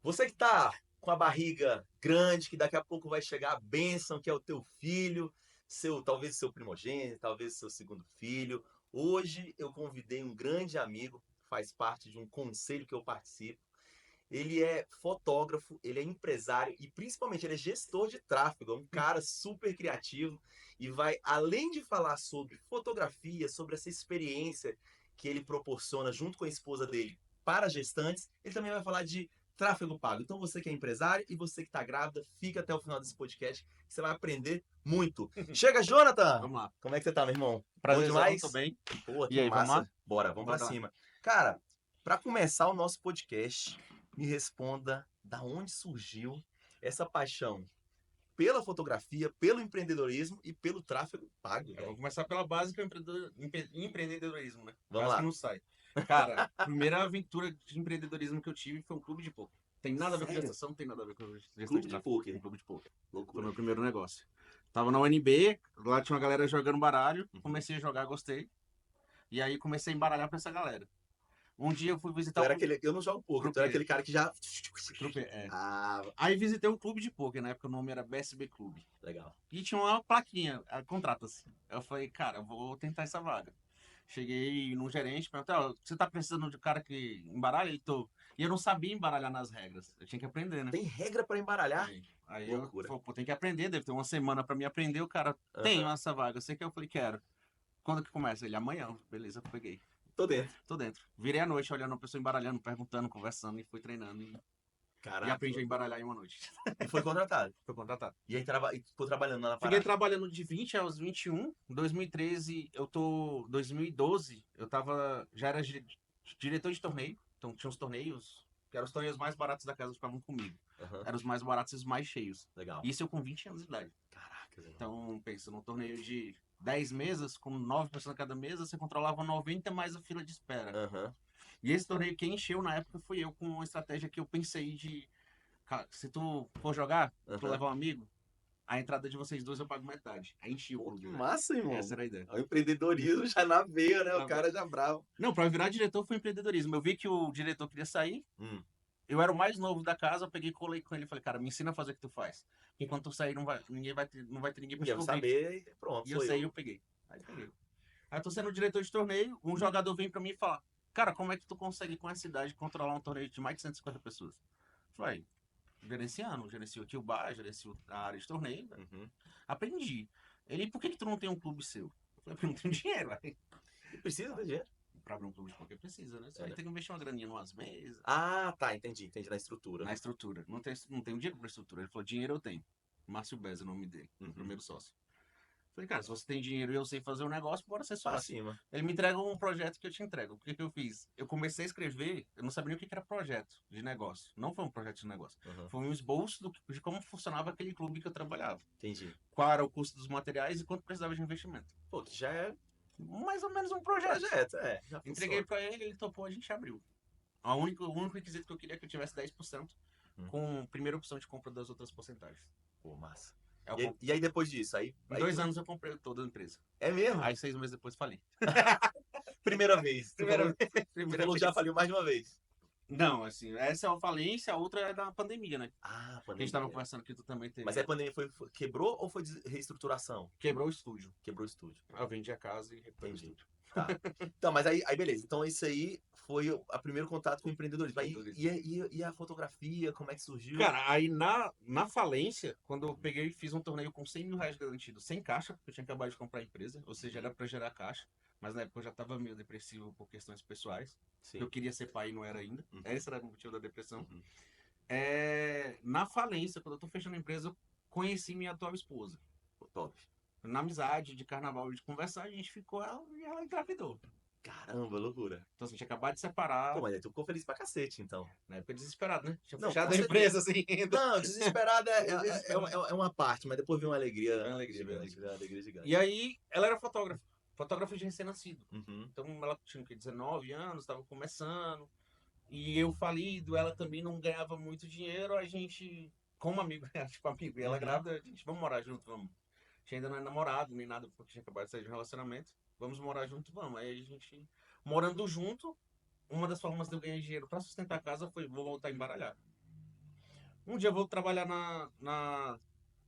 Você que tá com a barriga grande, que daqui a pouco vai chegar a bênção, que é o teu filho, talvez seu primogênito, talvez seu segundo filho. Hoje eu convidei um grande amigo, faz parte de um conselho que eu participo. Ele é fotógrafo, ele é empresário e principalmente ele é gestor de tráfego, é um cara super criativo e vai, além de falar sobre fotografia, sobre essa experiência que ele proporciona junto com a esposa dele para gestantes, ele também vai falar de tráfego pago. Então você que é empresário e você que está grávida, fica até o final desse podcast, que você vai aprender muito. Chega, Jonathan! Vamos lá. Como é que você tá, meu irmão? Bom Prazerzão, tô demais? bem. Pô, E que aí, vamos lá? massa. Bora, vamos pra Bora lá. cima. Cara, para começar o nosso podcast, me responda da onde surgiu essa paixão pela fotografia, pelo empreendedorismo e pelo tráfego pago, Eu vou velho. começar pela básica, empreendedorismo, né? Vamos Quase que lá. não sai. Cara, a primeira aventura de empreendedorismo que eu tive foi um clube de poker. Tem nada a ver com Sério? gestação, não tem nada a ver com gestão de Clube de tráfego. Um pôquer. clube de poker. Foi o Loucura. meu primeiro negócio. Tava na UNB, lá tinha uma galera jogando baralho. Uhum. Comecei a jogar, gostei. E aí comecei a embaralhar pra essa galera. Um dia eu fui visitar Tu o era clube. aquele. Eu não jogo pôquer, tu era Croupier. aquele cara que já. Croupier, é. Ah, Aí visitei um clube de poker, na época o nome era BSB Clube. legal. E tinha uma plaquinha, contrata-se. Eu falei, cara, eu vou tentar essa vaga. Cheguei no gerente, perguntei, ó, você tá precisando de um cara que embaralha? Ele tô. E eu não sabia embaralhar nas regras. Eu tinha que aprender, né? Tem regra para embaralhar? Aí eu Loucura. falei, pô, tem que aprender, deve ter uma semana pra me aprender. O cara, tem Aham. essa vaga, você quer? Eu falei, quero. Quando que começa? Ele, amanhã. Beleza, eu peguei. Tô dentro. Tô dentro. Virei a noite olhando a pessoa embaralhando, perguntando, conversando e fui treinando. E Caraca, que aprendi a loucura. embaralhar em uma noite. E foi contratado. Foi contratado. E aí e ficou trabalhando lá na Fiquei parada. trabalhando de 20 aos 21. Em 2013, 2012, eu tava, já era diretor de torneio. Então tinha os torneios, que eram os torneios mais baratos da casa, ficavam comigo. Aham. Eram os mais baratos e os mais cheios. Legal. Isso eu com 20 anos de idade. Caraca, irmão. Então, pensa, num torneio de 10 mesas, com 9 pessoas na cada mesa, você controlava 90 mais a fila de espera. Aham. E esse torneio quem encheu na época fui eu, com uma estratégia que eu pensei de, cara, se tu for jogar, tu Aham. levar um amigo, a entrada de vocês dois eu pago metade. Aí enchi o Pô, que clube, velho. massa, Essa irmão. era a ideia. É o empreendedorismo já na veia, né? O Tá. cara já bravo. Não, pra virar diretor foi empreendedorismo. Eu vi que o diretor queria sair. Hum. Eu era o mais novo da casa, eu peguei e colei com ele e falei, cara, me ensina a fazer o que tu faz. Porque enquanto tu sair, não vai ter ninguém pra te Ninguém vai cobrir. saber e pronto, E eu sou saí, eu. eu peguei. Aí peguei. Aí tô sendo diretor de torneio, um jogador vem pra mim e fala, cara, como é que tu consegue com essa idade controlar um torneio de mais de 150 pessoas? Eu falei, gerenciando, gerencio aqui o bar, gerencio a área de torneio, né? Uhum. Aprendi. Ele, por que que tu não tem um clube seu? Eu falei, porque eu não tenho dinheiro, velho. E precisa ter dinheiro. Pra abrir um clube de poker precisa, né? Você É, vai né? ter que investir uma graninha numas mesas, Ah, tá, entendi. Entendi na estrutura, na né? estrutura. Não tem dinheiro pra estrutura. Ele falou, dinheiro eu tenho. Márcio Bez é o nome dele, o Uhum. primeiro sócio. Falei, cara, se você tem dinheiro e eu sei fazer um negócio, bora ser Pra sócio. cima. Ele me entrega um projeto que eu te entrego. O que, que eu fiz? Eu comecei a escrever, eu não sabia nem o que era projeto de negócio. Não foi um projeto de negócio. Uhum. Foi um esboço de como funcionava aquele clube que eu trabalhava. Entendi. Qual era o custo dos materiais e quanto precisava de investimento. Pô, que já é Mais ou menos um um projeto. projeto, é. Já Entreguei funciona. pra ele, ele topou, a gente abriu. O único requisito que eu queria é que eu tivesse 10% Hum. com primeira opção de compra das outras porcentagens. Pô, massa. Aí eu E aí depois disso? Em 2 anos eu comprei toda a empresa. É mesmo? Aí 6 meses depois falei. Primeira vez. Primeira, Tu primeira falou que já vez. faliu mais de uma vez. Não, assim, essa é a falência, a outra é da pandemia, né? Ah, Que a gente tava pandemia. conversando que tu também Mas teve. aí a pandemia quebrou ou foi reestruturação? Quebrou o estúdio. Quebrou o estúdio. Aí eu vendi a casa e recuperei o Entendi. estúdio. Tá. Então, mas aí beleza. Então isso aí foi o primeiro contato com o empreendedorismo. Aí, e a fotografia, como é que surgiu? Cara, aí na falência, quando eu peguei e fiz um torneio com 100 mil reais garantido, sem caixa, porque eu tinha acabado de comprar a empresa, ou seja, era pra gerar caixa, mas na época eu já tava meio depressivo por questões pessoais. Sim. Eu queria ser pai e não era ainda. Uhum. Esse era o motivo da depressão. Uhum. Na falência, quando eu tô fechando a empresa, eu conheci minha atual esposa. Pô, top. Na amizade, de carnaval, de conversar, a gente ficou e ela engravidou. Caramba, loucura. Então, assim, a gente acabou de Pô, separar, mas aí tu ficou feliz pra cacete, então. na época desesperado, né? Tinha Não, fechado com a certeza. empresa sem renda. Não, desesperado Desesperado. é uma parte, mas depois vem uma É alegria uma alegria, gigante. verdade. Vem uma alegria E gigante. aí, ela era fotógrafa. Fotógrafa de recém-nascido. Uhum. Então, ela tinha o quê? 19 anos, estava começando. E eu falido, ela também não ganhava muito dinheiro. A gente, como amigo, tipo amigo, e ela Uhum. grávida, a gente, vamos morar junto, vamos. A gente ainda não é namorado, nem nada, porque tinha acabado de sair de um relacionamento. Vamos morar junto, vamos. Aí a gente, morando junto, uma das formas de eu ganhar dinheiro para sustentar a casa foi, vou voltar a embaralhar. Um dia eu vou trabalhar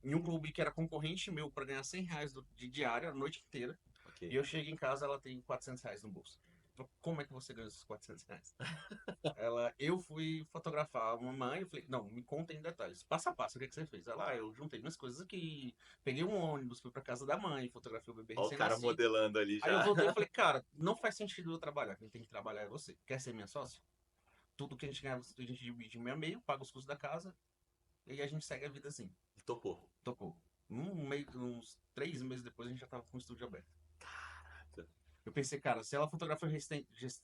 em um clube que era concorrente meu pra ganhar R$ 100 de diária a noite inteira. Ok. E eu chego em casa, ela tem R$ 400 no bolso. Falei, como é que você ganhou esses R$ 400? Eu fui fotografar a mamãe, eu falei, não, me conta em detalhes, passo a passo, o que que você fez? Eu juntei minhas coisas aqui, peguei um ônibus, fui pra casa da mãe, fotografei o bebê Ó o cara recém-nascido. modelando ali Aí eu já. voltei e falei, cara, não faz sentido eu trabalhar, quem tem que trabalhar é você. Quer ser minha sócia? Tudo que a gente ganha, a gente divide meio a meio, paga os custos da casa, e a gente segue a vida assim. E topou. Tocou. Uns 3 meses depois a gente já tava com o estúdio aberto. Caraca. Eu pensei, cara, se ela fotografa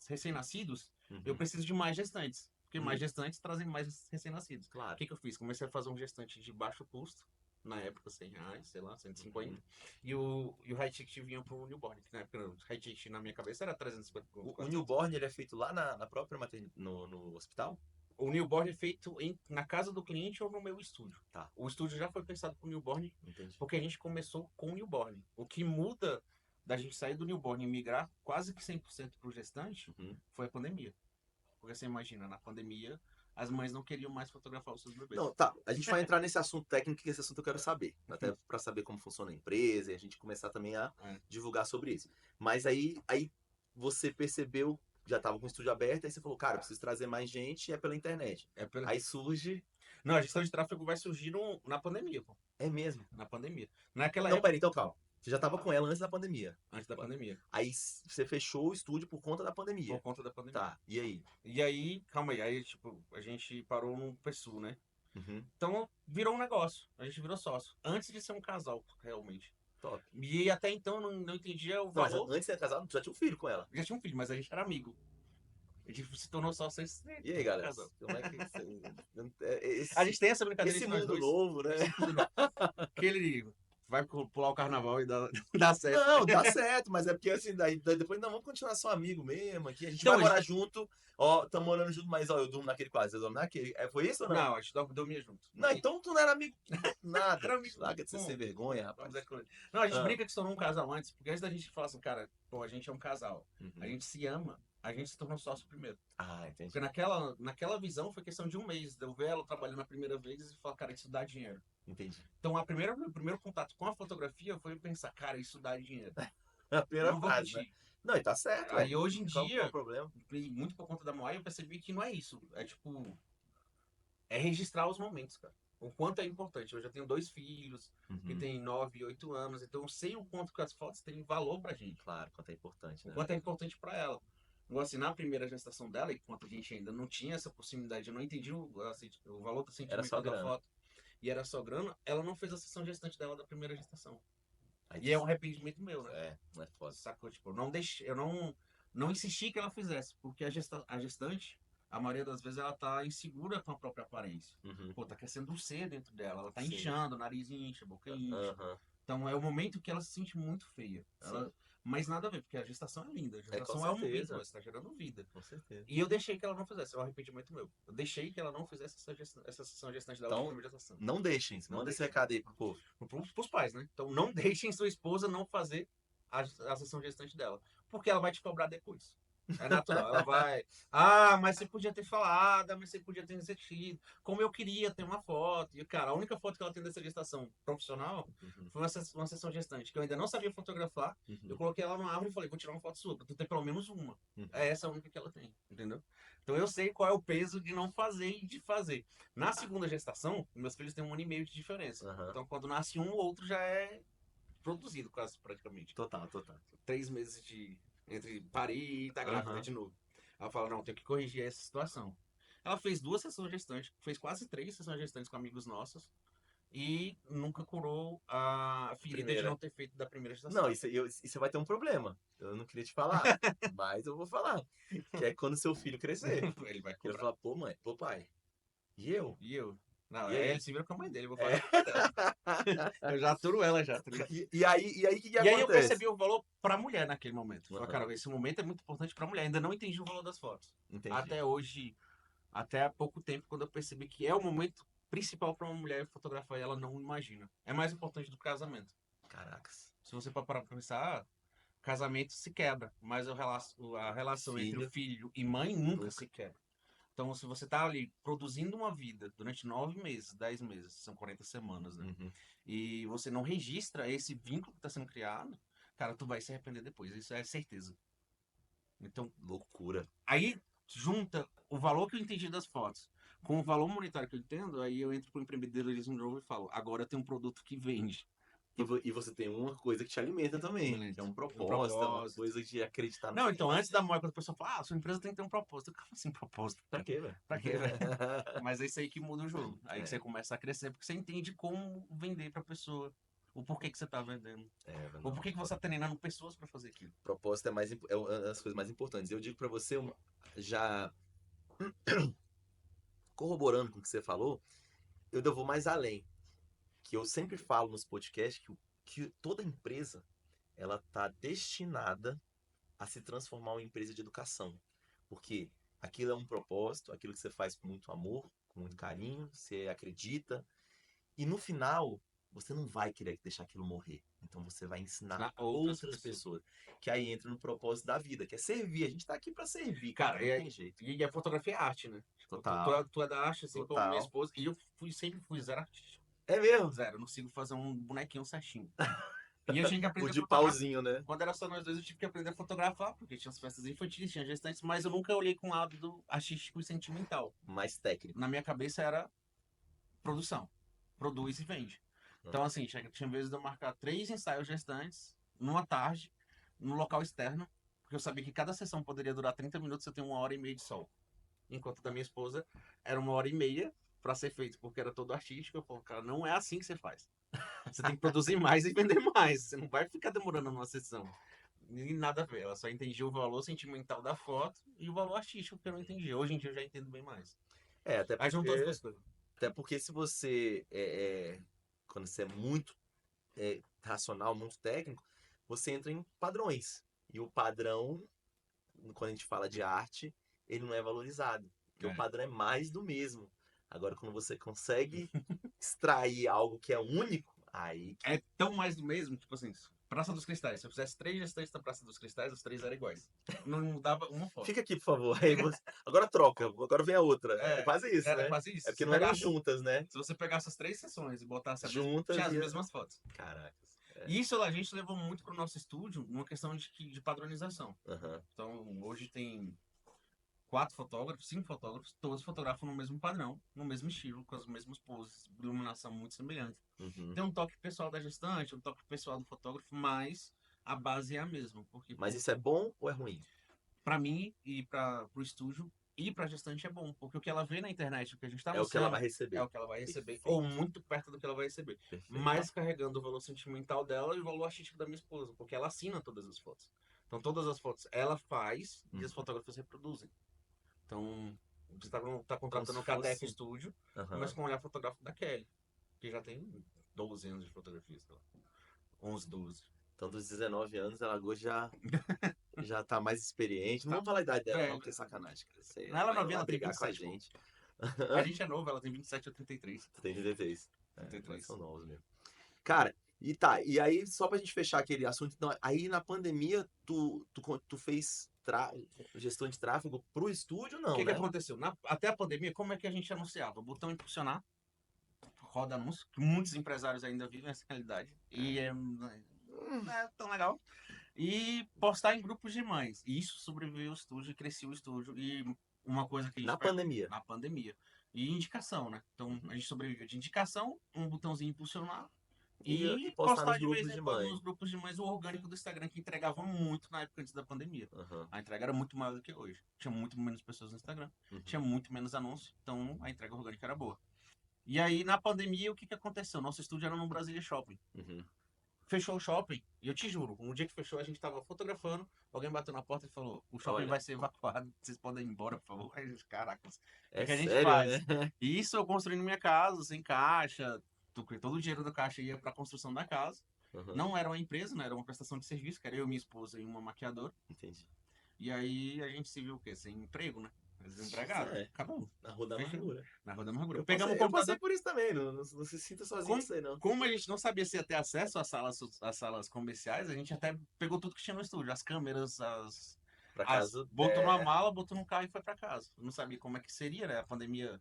recém-nascidos, eu Uhum. preciso de mais gestantes. Porque mais Hum, gestantes trazem mais recém-nascidos. O claro. que, que eu fiz? Comecei a fazer um gestante de baixo custo, na época R$ 100, sei lá, 150. Uhum. E o high ticket vinha pro newborn, que na época o high ticket na minha cabeça era 350 conto, O 400. newborn, ele é feito lá na própria no hospital? O newborn é feito na casa do cliente ou no meu estúdio. Tá, O estúdio já foi pensado para o newborn, entendi. porque a gente começou com o newborn. O que muda da gente sair do newborn e migrar quase que 100% para o gestante Uhum. foi a pandemia. Porque você imagina, na pandemia, as mães não queriam mais fotografar os seus bebês. Não, tá. A gente vai entrar nesse assunto técnico, que esse assunto eu quero saber. Até para saber como funciona a empresa e a gente começar também a É, divulgar sobre isso. Mas aí você percebeu, já estava com o estúdio aberto, aí você falou, cara, eu preciso trazer mais gente e é pela internet. é pela... Aí surge. Não, a gestão de tráfego vai surgir na pandemia, pô. É mesmo. Na pandemia. Naquela Não, época, peraí, então calma. Você já estava com ela antes da pandemia. antes da pandemia, Aí você fechou o estúdio por conta da por pandemia. conta da pandemia. Tá, e aí? E aí, calma aí, tipo, a gente parou no PSU, né? Uhum, Então virou um negócio, a gente virou sócio. Antes de ser um casal, realmente. top. E até então eu não entendia o Não, mas valor. antes de ser casado, tu já tinha um filho com ela. Já tinha um filho, mas a gente era amigo. A gente se tornou sócio sem E aí, galera? casal. Como é que A gente tem essa brincadeira esse entre nós mundo dois. novo, né? Esse mundo novo. Que ele vai pular o carnaval e dá certo. Não, dá certo, mas é porque assim, daí depois não vamos continuar só amigo mesmo aqui. A gente Então, vai morar junto, ó, estamos morando junto, mas ó, eu durmo naquele quarto, você dorme naquele. É, foi isso ou não? não, a gente dormia junto. Não, então tu não era amigo nada. Era amigo. Larga de ser sem vergonha, Vamos rapaz. dizer que- Não, a gente Ah, brinca que se tornou um casal antes, porque antes da gente falar assim, cara, pô, a gente é um casal, a uhum. gente se ama, a gente se tornou sócio primeiro. Ah, Porque entendi. naquela visão foi questão de um mês, de eu ver ela trabalhando a primeira vez e falar, cara, isso dá dinheiro. Entendi. Então, o primeiro contato com a fotografia foi eu pensar, cara, isso dá dinheiro. A primeira Não vou frase, né? mentir. Não, e tá certo, ué. Aí hoje em Qual o dia, problema? e muito por conta da Moai, eu percebi que não é isso. É tipo, é registrar os momentos, cara. O quanto é importante. Eu já tenho 2 filhos, que Uhum. têm 9 e 8 anos, então eu sei o quanto que as fotos têm valor pra gente. Claro, quanto é importante, O né, quanto velho? é importante pra ela. Igual assim, na primeira gestação dela, enquanto a gente ainda não tinha essa proximidade, eu não entendi o valor do Era só sentimento da grana. foto, e era só grana, ela não fez a sessão gestante dela da primeira gestação. Aí E é um arrependimento meu, né? não é foda. Sacou? Tipo, eu não insisti que ela fizesse, porque a gestante, a maioria das vezes, ela tá insegura com a própria aparência. Uhum. Pô, tá crescendo um C dentro dela, ela tá Sim. inchando, o nariz incha, a boca incha. Aham. Então é o momento que ela se sente muito feia. Sim. Mas nada a ver, porque a gestação é linda. A É, com gestação é um momento, certeza. você tá gerando vida. Com certeza. E eu deixei que ela não fizesse, é um arrependimento meu. Eu deixei que ela não fizesse essa sessão gestante dela de Então, primeira gestação. não deixem. Não Manda esse deixem. recado aí pro povo. Pros pais, né? Então não deixem sua esposa não fazer a sessão gestante dela. Porque ela vai te cobrar depois. É natural. Ela vai. Ah, mas você podia ter falado, mas você podia ter insistido. Como eu queria ter uma foto. E, cara, a única foto que ela tem dessa gestação profissional Uhum. foi uma sessão gestante, que eu ainda não sabia fotografar. Eu Uhum. coloquei ela numa árvore e falei, vou tirar uma foto sua, pra tu ter pelo menos uma. Uhum. É essa a única que ela tem, entendeu? Então eu sei qual é o peso de não fazer e de fazer. Na segunda gestação, meus filhos têm 1 ano e meio de diferença. Aham. Então quando nasce um, o outro já é produzido quase praticamente. Total, total. 3 meses entre parir e tá grávida Aham. de novo. Ela fala, não, tenho que corrigir essa situação. Ela fez 2 sessões gestantes, fez quase 3 sessões gestantes com amigos nossos e nunca curou a ferida de Primeira. não ter feito da primeira Não, gestação. isso vai ter um problema. Eu não queria te falar, mas eu vou falar. Que é quando seu filho crescer. Ele vai Que ele vai cobrar. falar, pô, mãe, pô, pai. E eu? E eu? Não, E aí ele aí? se vira com a mãe dele, eu vou É. falar com a mãe dela. Eu já aturo ela já, tá ligado? E aí, o que E aí eu acontece? percebi o valor pra mulher naquele momento. Falei, Aham. cara, esse momento é muito importante pra mulher. Ainda não entendi o valor das fotos. Entendi. Até hoje, até há pouco tempo, quando eu percebi que é o momento principal para uma mulher fotografar e ela não imagina. É mais importante do que casamento. Caracas. Se você parar pra pensar, casamento se quebra, mas a relação entre o Filho, filho e mãe nunca nunca. se quebra. Então, se você tá ali produzindo uma vida durante 9 meses, 10 meses, são 40 semanas, né? Uhum. E você não registra esse vínculo que está sendo criado, cara, tu vai se arrepender depois. Isso é certeza. Então, Loucura. aí junta o valor que eu entendi das fotos com o valor monetário que eu entendo, aí eu entro pro empreendedorismo de novo e falo, agora tem um produto que vende. E você tem uma coisa que te alimenta também, que é um Um propósito, é uma propósito. coisa de acreditar no Não, então, futuro. antes da morte, quando a pessoa fala, sua empresa tem que ter um propósito. Como assim propósito, Pra cara? quê, velho? Pra quê, velho? Mas é isso aí que muda o jogo. Aí que você É, começa a crescer, porque você entende como vender pra pessoa. O porquê que você tá vendendo. O não. porquê que você tá treinando pessoas pra fazer aquilo. Propósito é uma das coisas mais importantes. Eu digo pra você, já corroborando com o que você falou, eu ainda vou mais além. Que eu sempre falo nos podcasts que toda empresa ela está destinada a se transformar em uma empresa de educação. Porque aquilo é um propósito, aquilo que você faz com muito amor, com muito carinho, você acredita. E no final, você não vai querer deixar aquilo morrer. Então você vai ensinar Ensinar outras outras pessoas. pessoas. Que aí entra no propósito da vida, que é servir. A gente está aqui para servir, Cara, cara, não tem jeito. e a fotografia é arte, né? Tipo, Total, tu é da arte, assim como minha total. esposa. E eu sempre fui zero artista. É mesmo? Zero, eu não consigo fazer um bonequinho certinho. E eu tinha que O aprender a de fotografar. pauzinho, né? Quando era só nós dois, eu tive que aprender a fotografar, porque tinha as festas infantis, tinha gestantes, mas eu nunca olhei com o lado do artístico e sentimental. Mais técnico. Na minha cabeça era produção. Produz e vende. Então, assim, tinha vezes de eu marcar 3 ensaios gestantes numa tarde, num local externo, porque eu sabia que cada sessão poderia durar 30 minutos, eu tenho 1 hora e meia de sol. Enquanto da minha esposa era 1 hora e meia para ser feito, porque era todo artístico. Eu falo, cara, não é assim que você faz. Você tem que produzir mais e vender mais. Você não vai ficar demorando numa sessão. E nada a ver. Ela só entendia o valor sentimental da foto e o valor artístico que eu não entendia. Hoje em dia eu já entendo bem mais. É, Aí juntou as duas coisas. até porque se você quando você é muito racional, muito técnico, você entra em padrões. E o padrão, quando a gente fala de arte, ele não é valorizado. Porque o É. padrão é mais do mesmo. Agora, quando você consegue extrair algo que é único, aí É que. tão mais do mesmo, tipo assim, Praça dos Cristais. Se eu fizesse 3 gestantes da Praça dos Cristais, os 3 eram iguais. Não mudava uma foto. Fica aqui, por favor. Aí agora troca, agora vem a outra. É É, quase isso, era né? quase É isso. porque não eram juntas, né? Se você pegasse as 3 sessões e botasse tinha Juntas as e. mesmas fotos. Caracas. E isso a gente levou muito para o nosso estúdio, uma questão de padronização. Aham. Então, hoje tem 4 fotógrafos, 5 fotógrafos, todos fotografam no mesmo padrão, no mesmo estilo, com as mesmas poses, iluminação muito semelhante. Uhum. Tem um toque pessoal da gestante, um toque pessoal do fotógrafo, mas a base é a mesma. Porque, Mas pô, isso é bom ou é ruim? para mim e para o estúdio e para a gestante é bom, porque o que ela vê na internet, o que a gente está É o que ela vai anunciando, é receber. o que ela vai receber, ou Perfeito. muito perto do que ela vai receber. Perfeito. Mais carregando o valor sentimental dela e o valor artístico da minha esposa, porque ela assina todas as fotos. Então, todas as fotos ela faz e os fotógrafos reproduzem. Então, você tá Como se contratando o KDF fosse. Studio, Aham. começa com o olhar fotográfico da Kelly, que já tem 12 anos de fotografia, sei lá. 11, 12. Então, dos 19 anos, ela hoje já tá mais experiente. Não Tá vamos falar a idade dela, não, velho. porque é sacanagem. Cara. Isso aí, Ela é vai novinha, ela tem brigar com a 27, pô. gente. A gente é novo, ela tem 27 ou 33. Tem 33. Mas 33. são novos mesmo. Cara, e tá, e aí, só pra gente fechar aquele assunto, então, aí na pandemia, tu fez gestão de tráfego pro estúdio, O não, que né? aconteceu? Até a pandemia, como é que a gente anunciava? O botão impulsionar, roda anúncio, que muitos empresários ainda vivem essa realidade. E não é tão legal. E postar em grupos de mães. E isso sobreviveu o estúdio, cresceu o estúdio. E uma coisa que a gente Na pegou pandemia. na pandemia. E indicação, né? Então a Uhum. gente sobreviveu de indicação, um botãozinho impulsionar. E E postar nos postar de vez grupos em de quando mãe. nos grupos de mães o orgânico do Instagram, que entregava muito na época antes da pandemia. Aham. A entrega era muito maior do que hoje. Tinha muito menos pessoas no Instagram, Uhum. tinha muito menos anúncios, então a entrega orgânica era boa. E aí, na pandemia, o que aconteceu? Nosso estúdio era no Brasília Shopping. Uhum. Fechou o shopping, e eu te juro, um dia que fechou, a gente tava fotografando, alguém bateu na porta e falou: o shopping Olha, vai ser evacuado, vocês podem ir embora, por favor. Aí, caracas, o que, é que a gente sério, faz? né? E isso eu construindo minha casa, sem caixa, todo o dinheiro da caixa ia para a construção da casa. Aham. Não era uma empresa, né? Era uma prestação de serviço, que era eu, minha esposa e uma maquiadora. Entendi. E aí a gente se viu o quê? Sem emprego, né? Desempregado. É, Acabou. na rua da Fechou. amargura. Na Rua da Amargura. Eu Pegamos o passei, eu passei computador. por isso também, não se sinta sozinho Como, nisso aí, não. como a gente não sabia se ia ter acesso às salas comerciais, a gente até pegou tudo que tinha no estúdio. As câmeras, Pra casa. Botou numa mala, botou num carro e foi pra casa. Eu não sabia como é que seria, né? A pandemia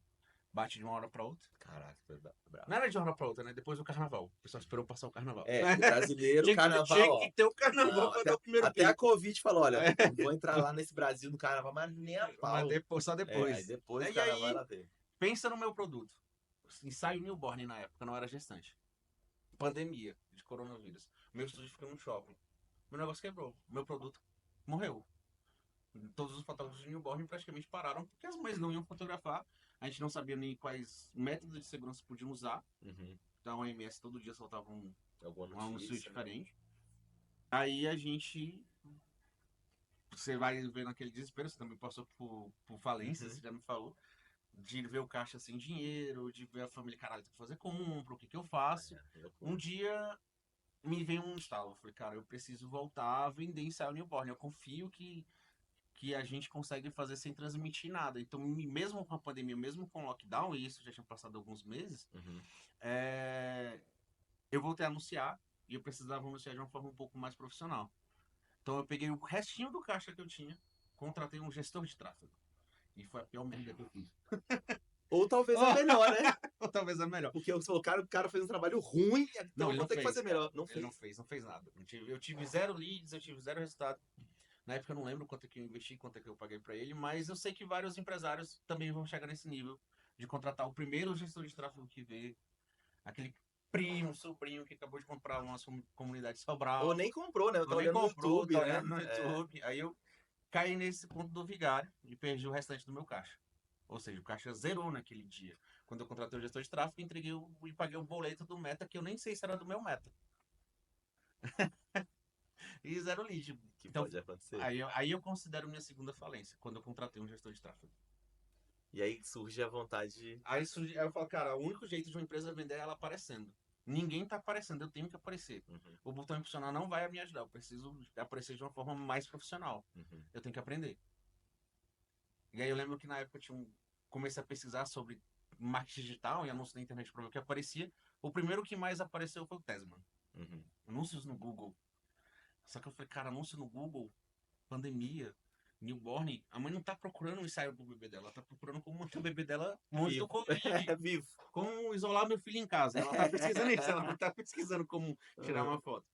bate de uma hora pra outra. Caraca, foi brabo. Não era de uma hora pra outra, né? Depois do carnaval. O pessoal esperou passar o carnaval. É, o brasileiro, carnaval, Tinha ó. que ter o carnaval Não, pra dar o primeiro até a pico. Covid falou, olha, não vou entrar lá nesse Brasil no carnaval, mas nem a Mas pau. depois, só Aí depois. depois do E carnaval aí, ela veio. pensa no meu produto. Ensaio newborn na época, não era gestante. Pandemia de coronavírus. Meu estúdio fica no shopping. Meu negócio quebrou. Meu produto morreu. Todos os fotógrafos de newborn praticamente pararam porque as mães não iam fotografar. A gente não sabia nem quais métodos de segurança podiam usar. Uhum. Então a OMS todo dia soltava Alguma um anúncio notícia, né? diferente. Aí a gente. Você vai ver naquele desespero, você também passou por falência, Uhum. você já me falou. De ver o caixa sem dinheiro, de ver a família, caralho, tem que fazer compra, o que eu faço. Loucura. Um dia me veio um estalo. Eu falei, cara, eu preciso voltar a vender ensaio newborn. Eu confio que a gente consegue fazer sem transmitir nada. Então, mesmo com a pandemia, mesmo com o lockdown, e isso já tinha passado alguns meses, Uhum. eu voltei a anunciar e eu precisava anunciar de uma forma um pouco mais profissional. Então, eu peguei o restinho do caixa que eu tinha, contratei um gestor de tráfego. E foi a pior merda que eu fiz. Ou talvez a melhor, né? Ou talvez a melhor. Porque o cara fez um trabalho ruim, então Não, ele vou não ter que fez, fazer cara. melhor. Não Ele fez. não fez nada. Eu tive 0 leads, eu tive 0 resultado. Na época eu não lembro quanto é que eu investi, quanto é que eu paguei pra ele, mas eu sei que vários empresários também vão chegar nesse nível de contratar o primeiro gestor de tráfego que vê, aquele primo, sobrinho que acabou de comprar uma comunidade Ou Sobral, nem comprou, né? Eu ou tô nem olhando no comprou, YouTube, tá né? olhando no É. YouTube. Aí eu caí nesse ponto do vigário e perdi o restante do meu caixa. Ou seja, o caixa zerou naquele dia. Quando eu contratei o gestor de tráfego, entreguei e paguei o boleto do Meta, que eu nem sei se era do meu Meta. E 0 lead. Que Então, pode acontecer. aí eu considero minha segunda falência, quando eu contratei um gestor de tráfego. E aí surge a vontade de. Aí eu falo, cara, o único jeito de uma empresa vender é ela aparecendo. Ninguém tá aparecendo, eu tenho que aparecer. Uhum, O botão impulsionar não vai me ajudar, eu preciso aparecer de uma forma mais profissional. uhum. Eu tenho que aprender. E aí eu lembro que na época comecei a pesquisar sobre marketing digital e anúncio na internet para ver o que aparecia. O primeiro que mais apareceu foi o Tesman. Uhum. Anúncios no Google. Só que eu falei, cara, anúncio no Google, pandemia, newborn, a mãe não tá procurando o ensaio do bebê dela, ela tá procurando como manter o bebê dela longe do Vivo. Covid. É vivo. Como isolar meu filho em casa. Ela tá pesquisando isso, ela não tá pesquisando como tirar uma foto.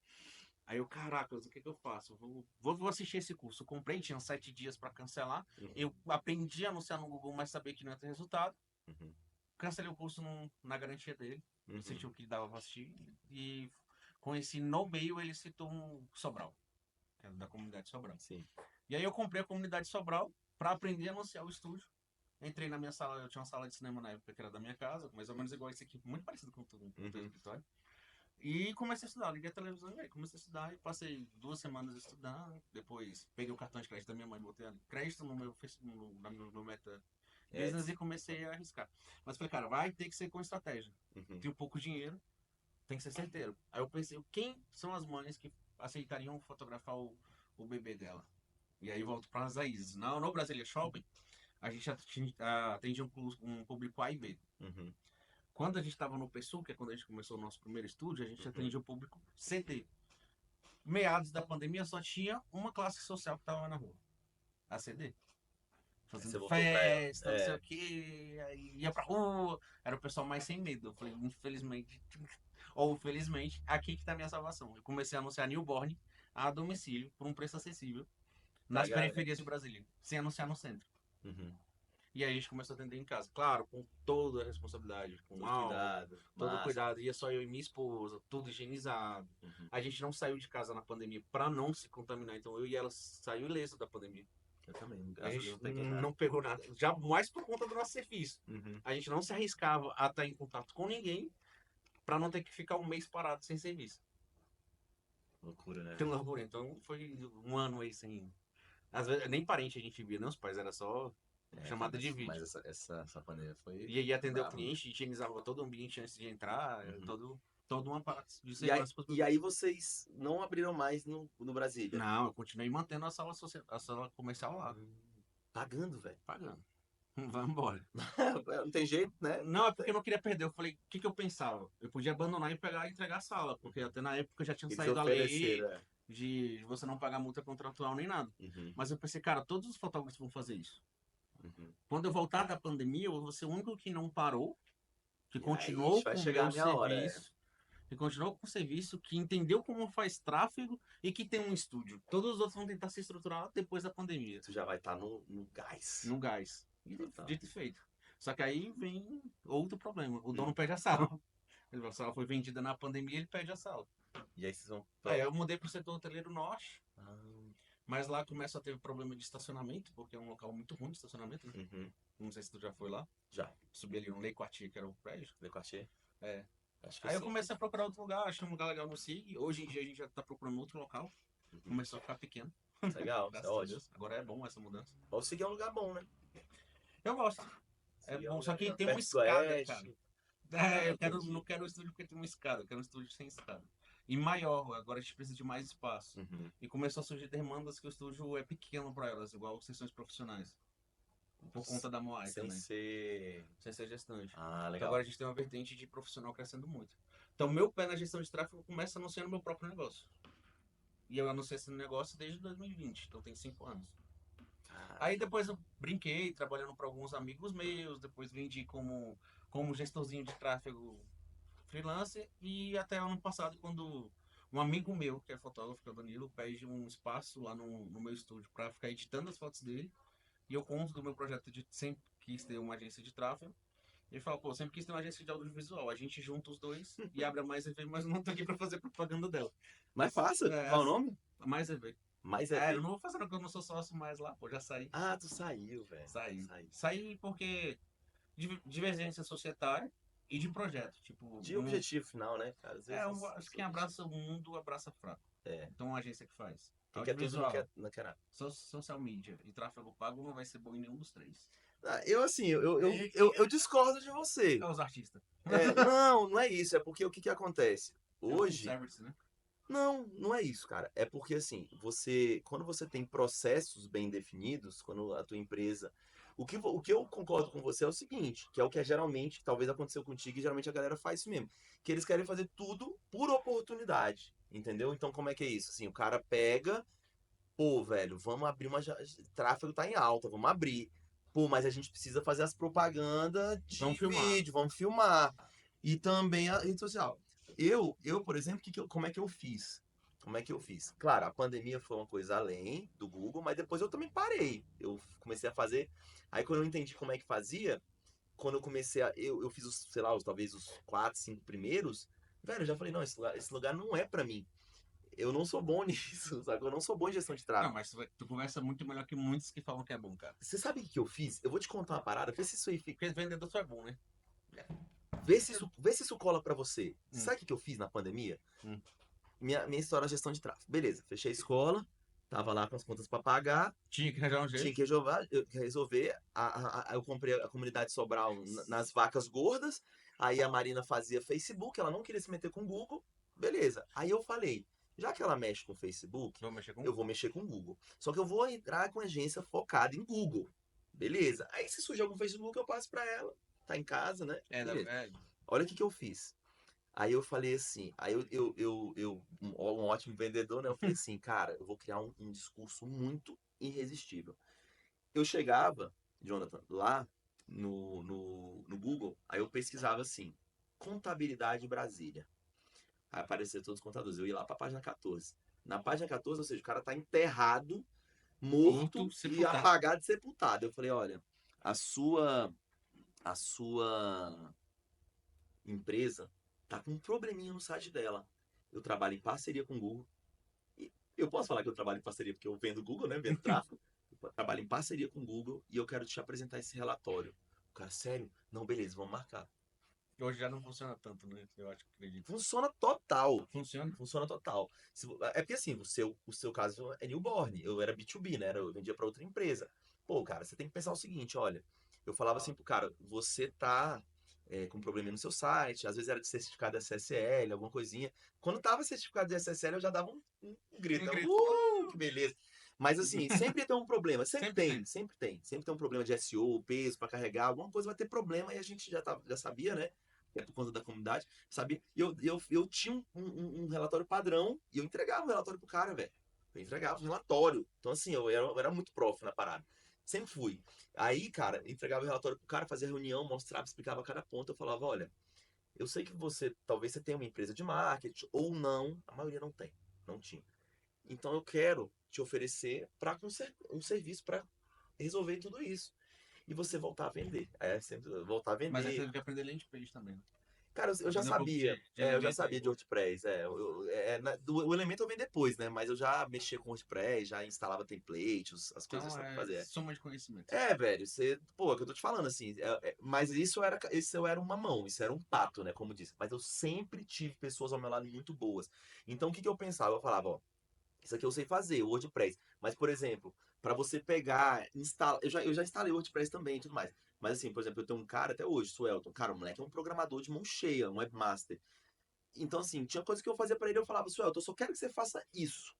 Aí eu, caracas, o que eu faço? Vou assistir esse curso. Eu comprei, tinha 7 dias para cancelar. Uhum, Eu aprendi a anunciar no Google, mas sabia que não ia ter resultado. uhum, Cancelei o curso na garantia dele. uhum. Senti o que dava pra assistir. E conheci no meio, ele citou um Sobral, que é da comunidade Sobral. Sim. E aí eu comprei a comunidade Sobral para aprender a anunciar o estúdio. Entrei na minha sala, eu tinha uma sala de cinema na época que era da minha casa, mais ou menos igual esse aqui, muito parecido com o teu escritório. E comecei a estudar, liguei a televisão e aí comecei a estudar e passei 2 semanas estudando. Depois peguei o cartão de crédito da minha mãe, botei crédito no meu Facebook, no meu Meta É. Business e comecei a arriscar. Mas falei, cara, vai ter que ser com estratégia. Uhum. Tenho pouco dinheiro, tem que ser certeiro. Aí eu pensei, quem são as mães que aceitariam fotografar o bebê dela? E aí volto para as raízes. No Brasília Shopping, a gente atendia um público A e B. Uhum. Quando a gente estava no PSU, que é quando a gente começou o nosso primeiro estúdio, a gente atendia o público CD. Meados da pandemia só tinha uma classe social que estava na rua. A CD. Você Fazendo voltou pra ela. festa, não sei o quê, aí ia pra rua. Era o pessoal mais sem medo. Eu falei, infelizmente, ou felizmente, aqui que tá a minha salvação. Eu comecei a anunciar newborn a domicílio por um preço acessível Pra nas galera. periferias de Brasília, sem anunciar no centro. Uhum. E aí a gente começou a atender em casa. Claro, com toda a responsabilidade, com Todo álcool, cuidado. todo Máscara. cuidado. Ia só eu e minha esposa, tudo higienizado. Uhum. A gente não saiu de casa na pandemia para não se contaminar. Então eu e ela saiu ileso da pandemia. Eu também, A graças a Deus, gente não peguei nada. não pegou nada. Já mais por conta do nosso serviço. Uhum. A gente não se arriscava a estar em contato com ninguém para não ter que ficar um mês parado sem serviço. Loucura, né? Que loucura. Então foi um ano aí sem. Às vezes, nem parente a gente via, nem os pais, era só chamada de vídeo. Mas essa pandemia foi. E aí atender o brava. cliente, higienizava todo o ambiente antes de entrar, todo um aparato de E aí, segurança. e aí vocês não abriram mais no Brasília? Não, eu continuei mantendo a sala comercial lá, Pagando, velho. pagando. Vai embora. Não tem jeito, né? Não, é porque eu não queria perder. Eu falei, o que que eu pensava? Eu podia abandonar e pegar e entregar a sala, porque até na época já tinha Eles saído a lei ofereceram, é. de você não pagar multa contratual nem nada. Uhum, Mas eu pensei, cara, todos os fotógrafos vão fazer isso. uhum. Quando eu voltar da pandemia, eu vou ser o único que não parou, que E aí, continuou vai com o chegar meu a minha hora, é. serviço, que continuou com o serviço, que entendeu como faz tráfego e que tem um estúdio. Todos os outros vão tentar se estruturar depois da pandemia, Tu já vai estar no gás. no gás. E Total. dito e feito. Só que aí vem outro problema. O Hum. dono pede a sala. A sala foi vendida na pandemia, ele pede a sala. E aí vocês vão. Aí eu mudei pro setor hoteleiro norte, Ah, mas lá começa a ter problema de estacionamento, porque é um local muito ruim de estacionamento, né? uhum. Não sei se tu já foi lá. Já. Subi ali no Lei Quartier, que era o prédio. Le Quartier? É. Acho que eu Aí eu sei. comecei a procurar outro lugar, achei um lugar legal no SIG. Hoje em dia a gente já tá procurando outro local. Uhum. Começou a ficar pequeno, Legal, isso é graças a ótimo. Deus. Agora é bom essa mudança. O seguir é um lugar bom, né? Eu gosto. É Seguir é um bom, só lugar que legal. tem uma Perto do escada, cara. Oeste. É, Ah, eu quero, não entendi. quero um estúdio porque tem uma escada, eu quero um estúdio sem escada. E maior, agora a gente precisa de mais espaço. Uhum. E começou a surgir demandas que o estúdio é pequeno para elas, igual sessões profissionais. Por conta da Moai Sem também, ser. sem ser gestante. Ah, Então legal. agora a gente tem uma vertente de profissional crescendo muito. Então meu pé na gestão de tráfego começa anunciando meu próprio negócio. E eu anunciei esse negócio desde 2020, então tem 5 anos. Aí Caraca. depois eu brinquei, trabalhando para alguns amigos meus, depois vendi como gestorzinho de tráfego freelancer e até ano passado quando um amigo meu, que é fotógrafo, que é o Danilo, pede um espaço lá no meu estúdio para ficar editando as fotos dele e eu conto do meu projeto de sempre quis ter uma agência de tráfego. Ele fala, pô, sempre quis ter uma agência de audiovisual. A gente junta os dois e abre a Mais EV, mas não tô aqui pra fazer propaganda dela. Mas faça. É, Qual é o nome? a Mais EV. Mais é É, eu ver. não vou fazer porque eu não sou sócio mais lá, pô, já saí. Ah, tu saiu, velho. Saí. Saiu. Saí porque divergência societária e de projeto. Tipo, De objetivo final, né, cara? Às vezes eu acho que esse quem objetivo. abraça o mundo abraça fraco. É. Então, uma agência que faz Quem quer tudo não audiovisual, quer, não quer nada. social media e tráfego pago não vai ser bom em nenhum dos três. Ah, eu, assim, E eu discordo de você. é os artistas. É, não, não é isso. É porque o que que acontece? É um Hoje, service, né? não, não é isso, cara. É porque assim, quando você tem processos bem definidos, quando a tua empresa, o que eu concordo com você é o seguinte, que é o que é geralmente, talvez aconteceu contigo e geralmente a galera faz isso mesmo, que eles querem fazer tudo por oportunidade, entendeu? Então como é que é isso? Assim, o cara pega, pô, velho, vamos abrir tráfego tá em alta, vamos abrir. Pô, mas a gente precisa fazer as propagandas Vamos de filmar. vídeo, vamos filmar. E também a rede social. Por exemplo, como é que eu fiz? Como é que eu fiz? Claro, a pandemia foi uma coisa além do Google, mas depois eu também parei. Eu comecei a fazer. Aí quando eu entendi como é que fazia, quando eu comecei a. Eu fiz os, sei lá, talvez os 4, 5 primeiros, velho, eu já falei, não, esse lugar não é pra mim. Eu não sou bom nisso, sabe? Eu não sou bom em gestão de Não, tráfego. mas tu conversa muito melhor que muitos que falam que é bom, cara. Você sabe o que eu fiz? Eu vou te contar uma parada, vê se isso aí fica. Porque vendedor só é bom, né? Vê se isso cola pra você. Você Hum, sabe o que eu fiz na pandemia? hum. Minha história é gestão de tráfego. Beleza, fechei a escola, tava lá com as contas pra pagar, Tinha que arranjar um tinha jeito. que resolver. Eu comprei a comunidade Sobral nas vacas gordas. Aí a Marina fazia Facebook, ela não queria se meter com o Google. Beleza. Aí eu falei, já que ela mexe com o Facebook, Vou mexer com o eu vou Google. mexer com o Google. Só que eu vou entrar com agência focada em Google. Beleza. Aí se surgir algum Facebook, eu passo pra ela. Tá em casa, né? É, Beleza. é, Olha o que que eu fiz. Aí eu falei assim, um ótimo vendedor, né? Eu falei assim, cara, eu vou criar um discurso muito irresistível. Eu chegava, Jonathan, lá no Google, aí eu pesquisava assim, contabilidade Brasília. Aí aparecia todos os contadores. Eu ia lá pra página 14. Na página 14, ou seja, o cara tá enterrado, morto, morto e sepultado. apagado e sepultado. Eu falei, olha, a sua, a sua empresa tá com um probleminha no site dela. Eu trabalho em parceria com o Google. E eu posso falar que eu trabalho em parceria porque eu vendo Google, né? Vendo tráfego. Eu trabalho em parceria com o Google e eu quero te apresentar esse relatório. O cara, sério? Não, beleza, vamos marcar. Hoje já não funciona tanto, né? Eu acho que acredito. Funciona total. Funciona? Funciona total. É porque assim, o seu caso é newborn. Eu era B2B, né? Eu vendia para outra empresa. Pô, cara, você tem que pensar o seguinte, olha. Eu falava assim pro cara, você tá com um problema no seu site, às vezes era de certificado de SSL, alguma coisinha. Quando tava certificado de SSL, eu já dava um grito, Um né? grito. Que beleza. Mas assim, sempre tem um problema. Sempre Sempre tem, tem. sempre tem. Sempre tem um problema de SEO, peso para carregar, alguma coisa vai ter problema e a gente já sabia, né? É por conta da comunidade, sabia? E eu tinha um relatório padrão e eu entregava o relatório pro cara, velho. Eu entregava o relatório. Então, assim, eu era muito prof na parada. Sempre fui. Aí, cara, eu entregava o relatório pro cara, fazia reunião, mostrava, explicava cada ponto. Eu falava, olha, eu sei que talvez você tenha uma empresa de marketing ou não, a maioria não tem, não tinha. Então eu quero te oferecer um serviço para resolver tudo isso. E você voltar a vender. É, sempre voltar a Mas aí vender. teve que aprender landing page também, né? Cara, eu já Aprender um pouco sabia. de Eu já elemento sabia aí. de WordPress. O elemento eu venho depois, né? Mas eu já mexia com WordPress, já instalava templates, as coisas Então eu sabia é fazer. soma de conhecimento. Velho, pô, é o que eu tô te falando, assim, mas isso era uma mão, isso era um pato, né, como disse. Mas eu sempre tive pessoas ao meu lado muito boas. Então, o que que eu pensava? Eu falava, ó, isso aqui eu sei fazer, o WordPress. Mas, por exemplo, para você pegar, instalar. Eu já instalei o WordPress também e tudo mais. Mas, assim, por exemplo, eu tenho um cara até hoje, o Elton. Cara, o moleque é um programador de mão cheia, um webmaster. Então, assim, tinha coisa que eu fazia para ele, eu falava, Elton, eu só quero que você faça isso.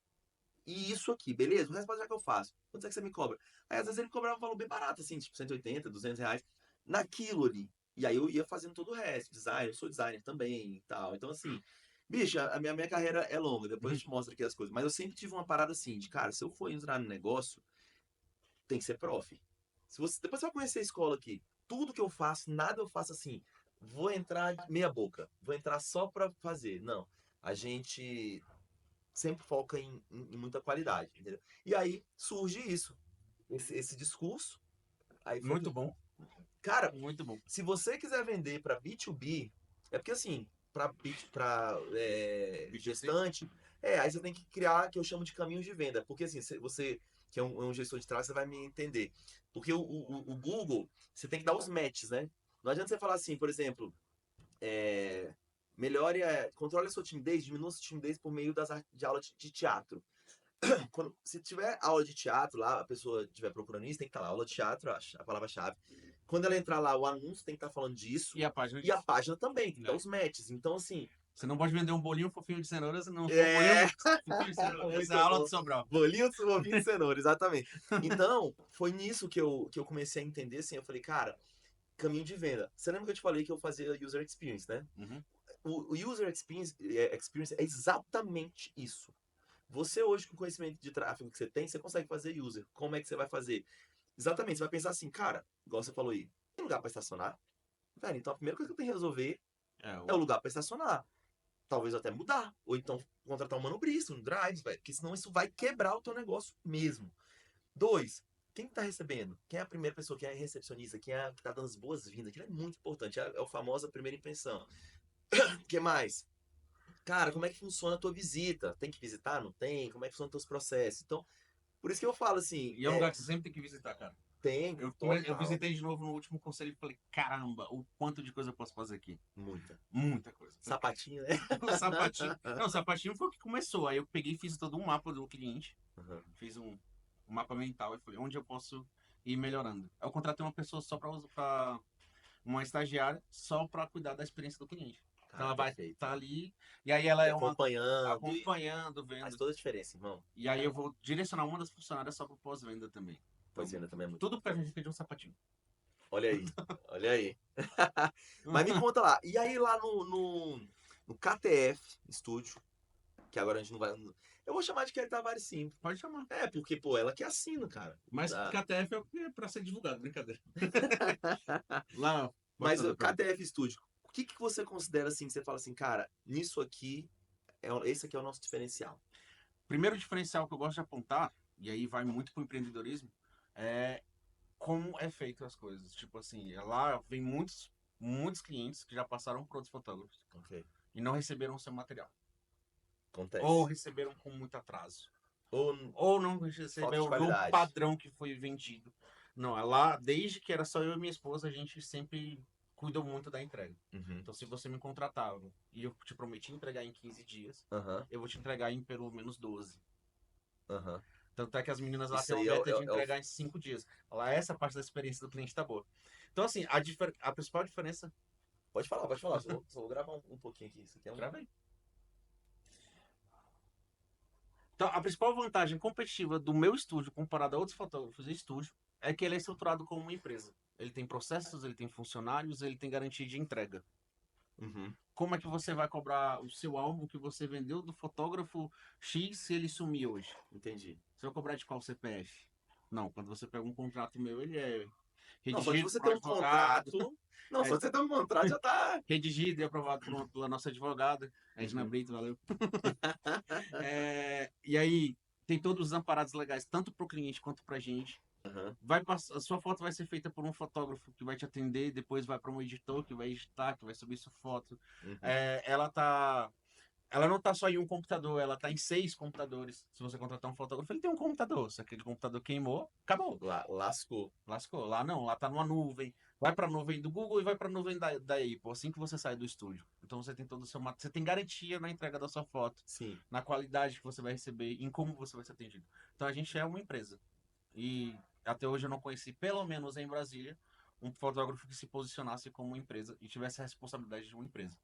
E isso aqui, beleza? O resto já que eu faço. Quanto é que você me cobra? Aí, às vezes, ele cobrava um valor bem barato, assim, tipo 180, R$ 200, naquilo ali. E aí eu ia fazendo todo o resto. Design, eu sou designer também e tal. Então, assim, bicho, a minha carreira é longa, depois eu Uhum. te mostro aqui as coisas. Mas eu sempre tive uma parada assim, de cara, se eu for entrar no negócio, tem que ser prof. Depois você vai conhecer a escola aqui. Tudo que eu faço, nada eu faço assim. Vou entrar meia boca. Vou entrar só pra fazer. Não. A gente sempre foca em muita qualidade, entendeu? E aí surge isso, esse discurso. Aí foi Muito que, bom, cara, muito bom. se você quiser vender para B2B, é porque assim, para B2C? gestante, aí você tem que criar que eu chamo de caminhos de venda, porque assim, você que é um gestor de tráfego, você vai me entender. Porque o Google, você tem que dar os matches, né? Não adianta você falar assim, por exemplo, é, controle a sua timidez, diminua a sua timidez por meio de aula de teatro. Se tiver aula de teatro lá, a pessoa estiver procurando isso, tem que estar lá, aula de teatro, a palavra-chave. Quando ela entrar lá, o anúncio tem que estar falando disso. E a página E a disso. página também, tem que dar É. os matches. Então, assim. Você não pode vender um bolinho fofinho de cenoura se não for um É. bolinho fofinho de cenoura. Essa é a Muito aula bom. de Sobral. Bolinho de ovinho de cenoura, exatamente. Então, foi nisso que eu comecei a entender, assim, eu falei, cara, caminho de venda. Você lembra que eu te falei que eu fazia user experience, né? Uhum. O user experience é exatamente isso. Você hoje, com o conhecimento de tráfego que você tem, você consegue fazer user. Como é que você vai fazer? Exatamente, você vai pensar assim, cara, igual você falou aí, tem lugar para estacionar? Velho, então a primeira coisa que eu tenho que resolver É, é o lugar para estacionar. Talvez até mudar. Ou então contratar um manobrista, um drive, velho, porque senão isso vai quebrar o teu negócio mesmo. Dois, quem tá recebendo? Quem é a primeira pessoa? Quem é a recepcionista? Quem é a que tá dando as boas-vindas? Aquilo é muito importante. É o famoso primeira impressão. O que mais? Cara, como é que funciona a tua visita? Tem que visitar? Não tem? Como é que funcionam os teus processos? Então, por isso que eu falo assim, e é um lugar que você sempre tem que visitar, cara. tem, Eu total, visitei de novo no último conselho e falei, caramba, o quanto de coisa eu posso fazer aqui. muita. Muita coisa. Sapatinho, né? O sapatinho. Não, o sapatinho foi o que começou. Aí eu peguei e fiz todo um mapa do cliente. Uhum. Fiz um mapa mental e falei, onde eu posso ir melhorando. Aí eu contratei uma pessoa só para uma estagiária só para cuidar da experiência do cliente. Então Cara, ela vai perfeito. estar ali e aí ela E é uma acompanhando, e acompanhando, faz vendo. toda a diferença, irmão. E aí eu vou direcionar uma das funcionárias só para pós-venda também. Então, Pós-venda também é muito tudo pra importante. gente pedir um sapatinho. Olha aí, olha aí. Mas me conta lá, e aí lá no KTF Studio, que agora a gente não vai. Eu vou chamar de Kelly Tavares sim. Pode chamar. Porque, pô, ela que assina, cara. Mas Tá. KTF é o que é pra ser divulgado, brincadeira. Lá, pode Mas fazer o a pergunta. KTF Studio, o que que você considera assim, que você fala assim, cara, nisso aqui, esse aqui é o nosso diferencial? Primeiro diferencial que eu gosto de apontar, e aí vai muito pro empreendedorismo, é como é feito as coisas. Tipo assim, lá vem muitos clientes que já passaram por outros fotógrafos Ok. e não receberam o seu material. Ou Acontece. receberam com muito atraso. Ou Ou não falta de receberam no qualidade. padrão que foi vendido. Não, é lá, desde que era só eu e minha esposa, a gente sempre cuidou muito da entrega. Uhum. Então, se você me contratava e eu te prometi entregar em 15 dias, Aham. eu vou te entregar em pelo menos 12. Aham. Tanto é que as meninas lá Isso têm uma aí meta de entregar em 5 dias. Lá, essa parte da experiência do cliente tá boa. Então, assim, a principal diferença. Pode falar, pode falar. Só vou gravar um pouquinho aqui. Isso aqui é um. Gravei. Então, a principal vantagem competitiva do meu estúdio comparado a outros fotógrafos de estúdio é que ele é estruturado como uma empresa. Ele tem processos, ele tem funcionários, ele tem garantia de entrega. Uhum, Como é que você vai cobrar o seu álbum que você vendeu do fotógrafo X se ele sumir hoje? entendi. Você vai cobrar de qual CPF? Não, quando você pega um contrato meu, ele é Não, só de redigido você por um ter um advogado, contrato. Não, é só de você ter um contrato já tá. redigido e aprovado pela nossa advogada, Edna Uhum. Brito, valeu. E aí, tem todos os amparados legais, tanto para o cliente quanto para a gente. Aham. A sua foto vai ser feita por um fotógrafo que vai te atender, depois vai para um editor que vai editar, que vai subir sua foto. Uhum. É, ela não tá só em um computador, ela tá em 6 computadores. Se você contratar um fotógrafo, ele tem um computador. Se aquele computador queimou, acabou. Lascou. Lascou. Lá não, lá tá numa nuvem. Vai pra nuvem do Google e vai pra nuvem da Apple, assim que você sai do estúdio. Então você tem todo o seu você tem garantia na entrega da sua foto, Sim. na qualidade que você vai receber, em como você vai ser atendido. Então a gente é uma empresa. E até hoje eu não conheci, pelo menos em Brasília, um fotógrafo que se posicionasse como uma empresa e tivesse a responsabilidade de uma empresa.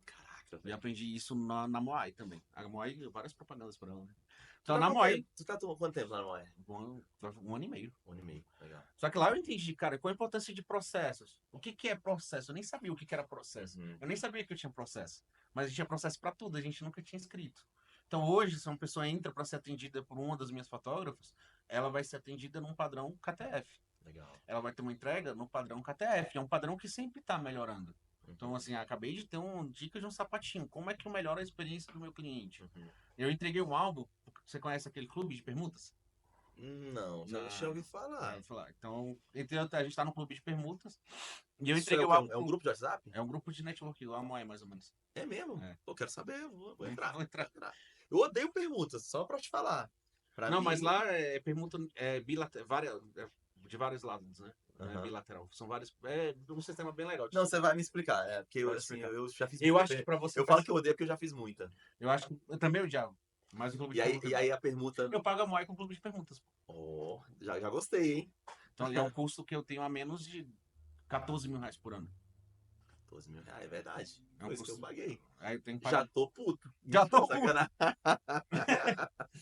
Caraca, E velho. aprendi isso na Moai também. A Moai, várias propagandas por ela, né? Tu Então, tá na quanto Moai, tempo? Tu tá quanto tempo lá no Moé? um ano e meio. Um ano e meio. Legal. Só que lá eu entendi, cara, qual a importância de processos. O que que é processo? Eu nem sabia o que que era processo. Uhum. Eu nem sabia que eu tinha processo. Mas a gente tinha processo para tudo, a gente nunca tinha escrito. Então hoje, se uma pessoa entra para ser atendida por uma das minhas fotógrafas, ela vai ser atendida num padrão KTF. Legal. Ela vai ter uma entrega no padrão KTF. É um padrão que sempre está melhorando. Então, Uhum. assim, acabei de ter uma dica de um sapatinho. Como é que eu melhoro a experiência do meu cliente? Uhum. Eu entreguei um álbum. Você conhece aquele clube de permutas? Não, já Na... deixa eu ouvir Já falar. vou falar. Então, a gente está no clube de permutas. E eu Isso é entreguei o o quê? álbum É um pro... grupo de WhatsApp? É um grupo de network, o Amoy, mais ou menos. É mesmo? É. Pô, quero saber, vou entrar. Vou entrar. Vou entrar. Eu odeio permutas, só pra te falar. Pra Não, mas mim. lá é permuta de vários lados, né? Não é Aham. bilateral. São vários. É um sistema bem legal. Não, você vai me explicar. É, porque eu, Pode assim, explicar. eu já fiz Eu muita. acho que para você Eu vai falo que ser. eu odeio porque eu já fiz muita. Eu acho que eu também odiava. Mas o clube E de aí, permutas e não. aí a permuta. Eu pago a Moai com o clube de permutas. Oh, já gostei, hein? Então ali é um custo que eu tenho a menos de 14 mil reais por ano. 12 mil reais, é verdade. É um Foi isso que eu custo. paguei. Aí eu tenho que Já pagar. tô puto. Já tô puto. Sacanagem.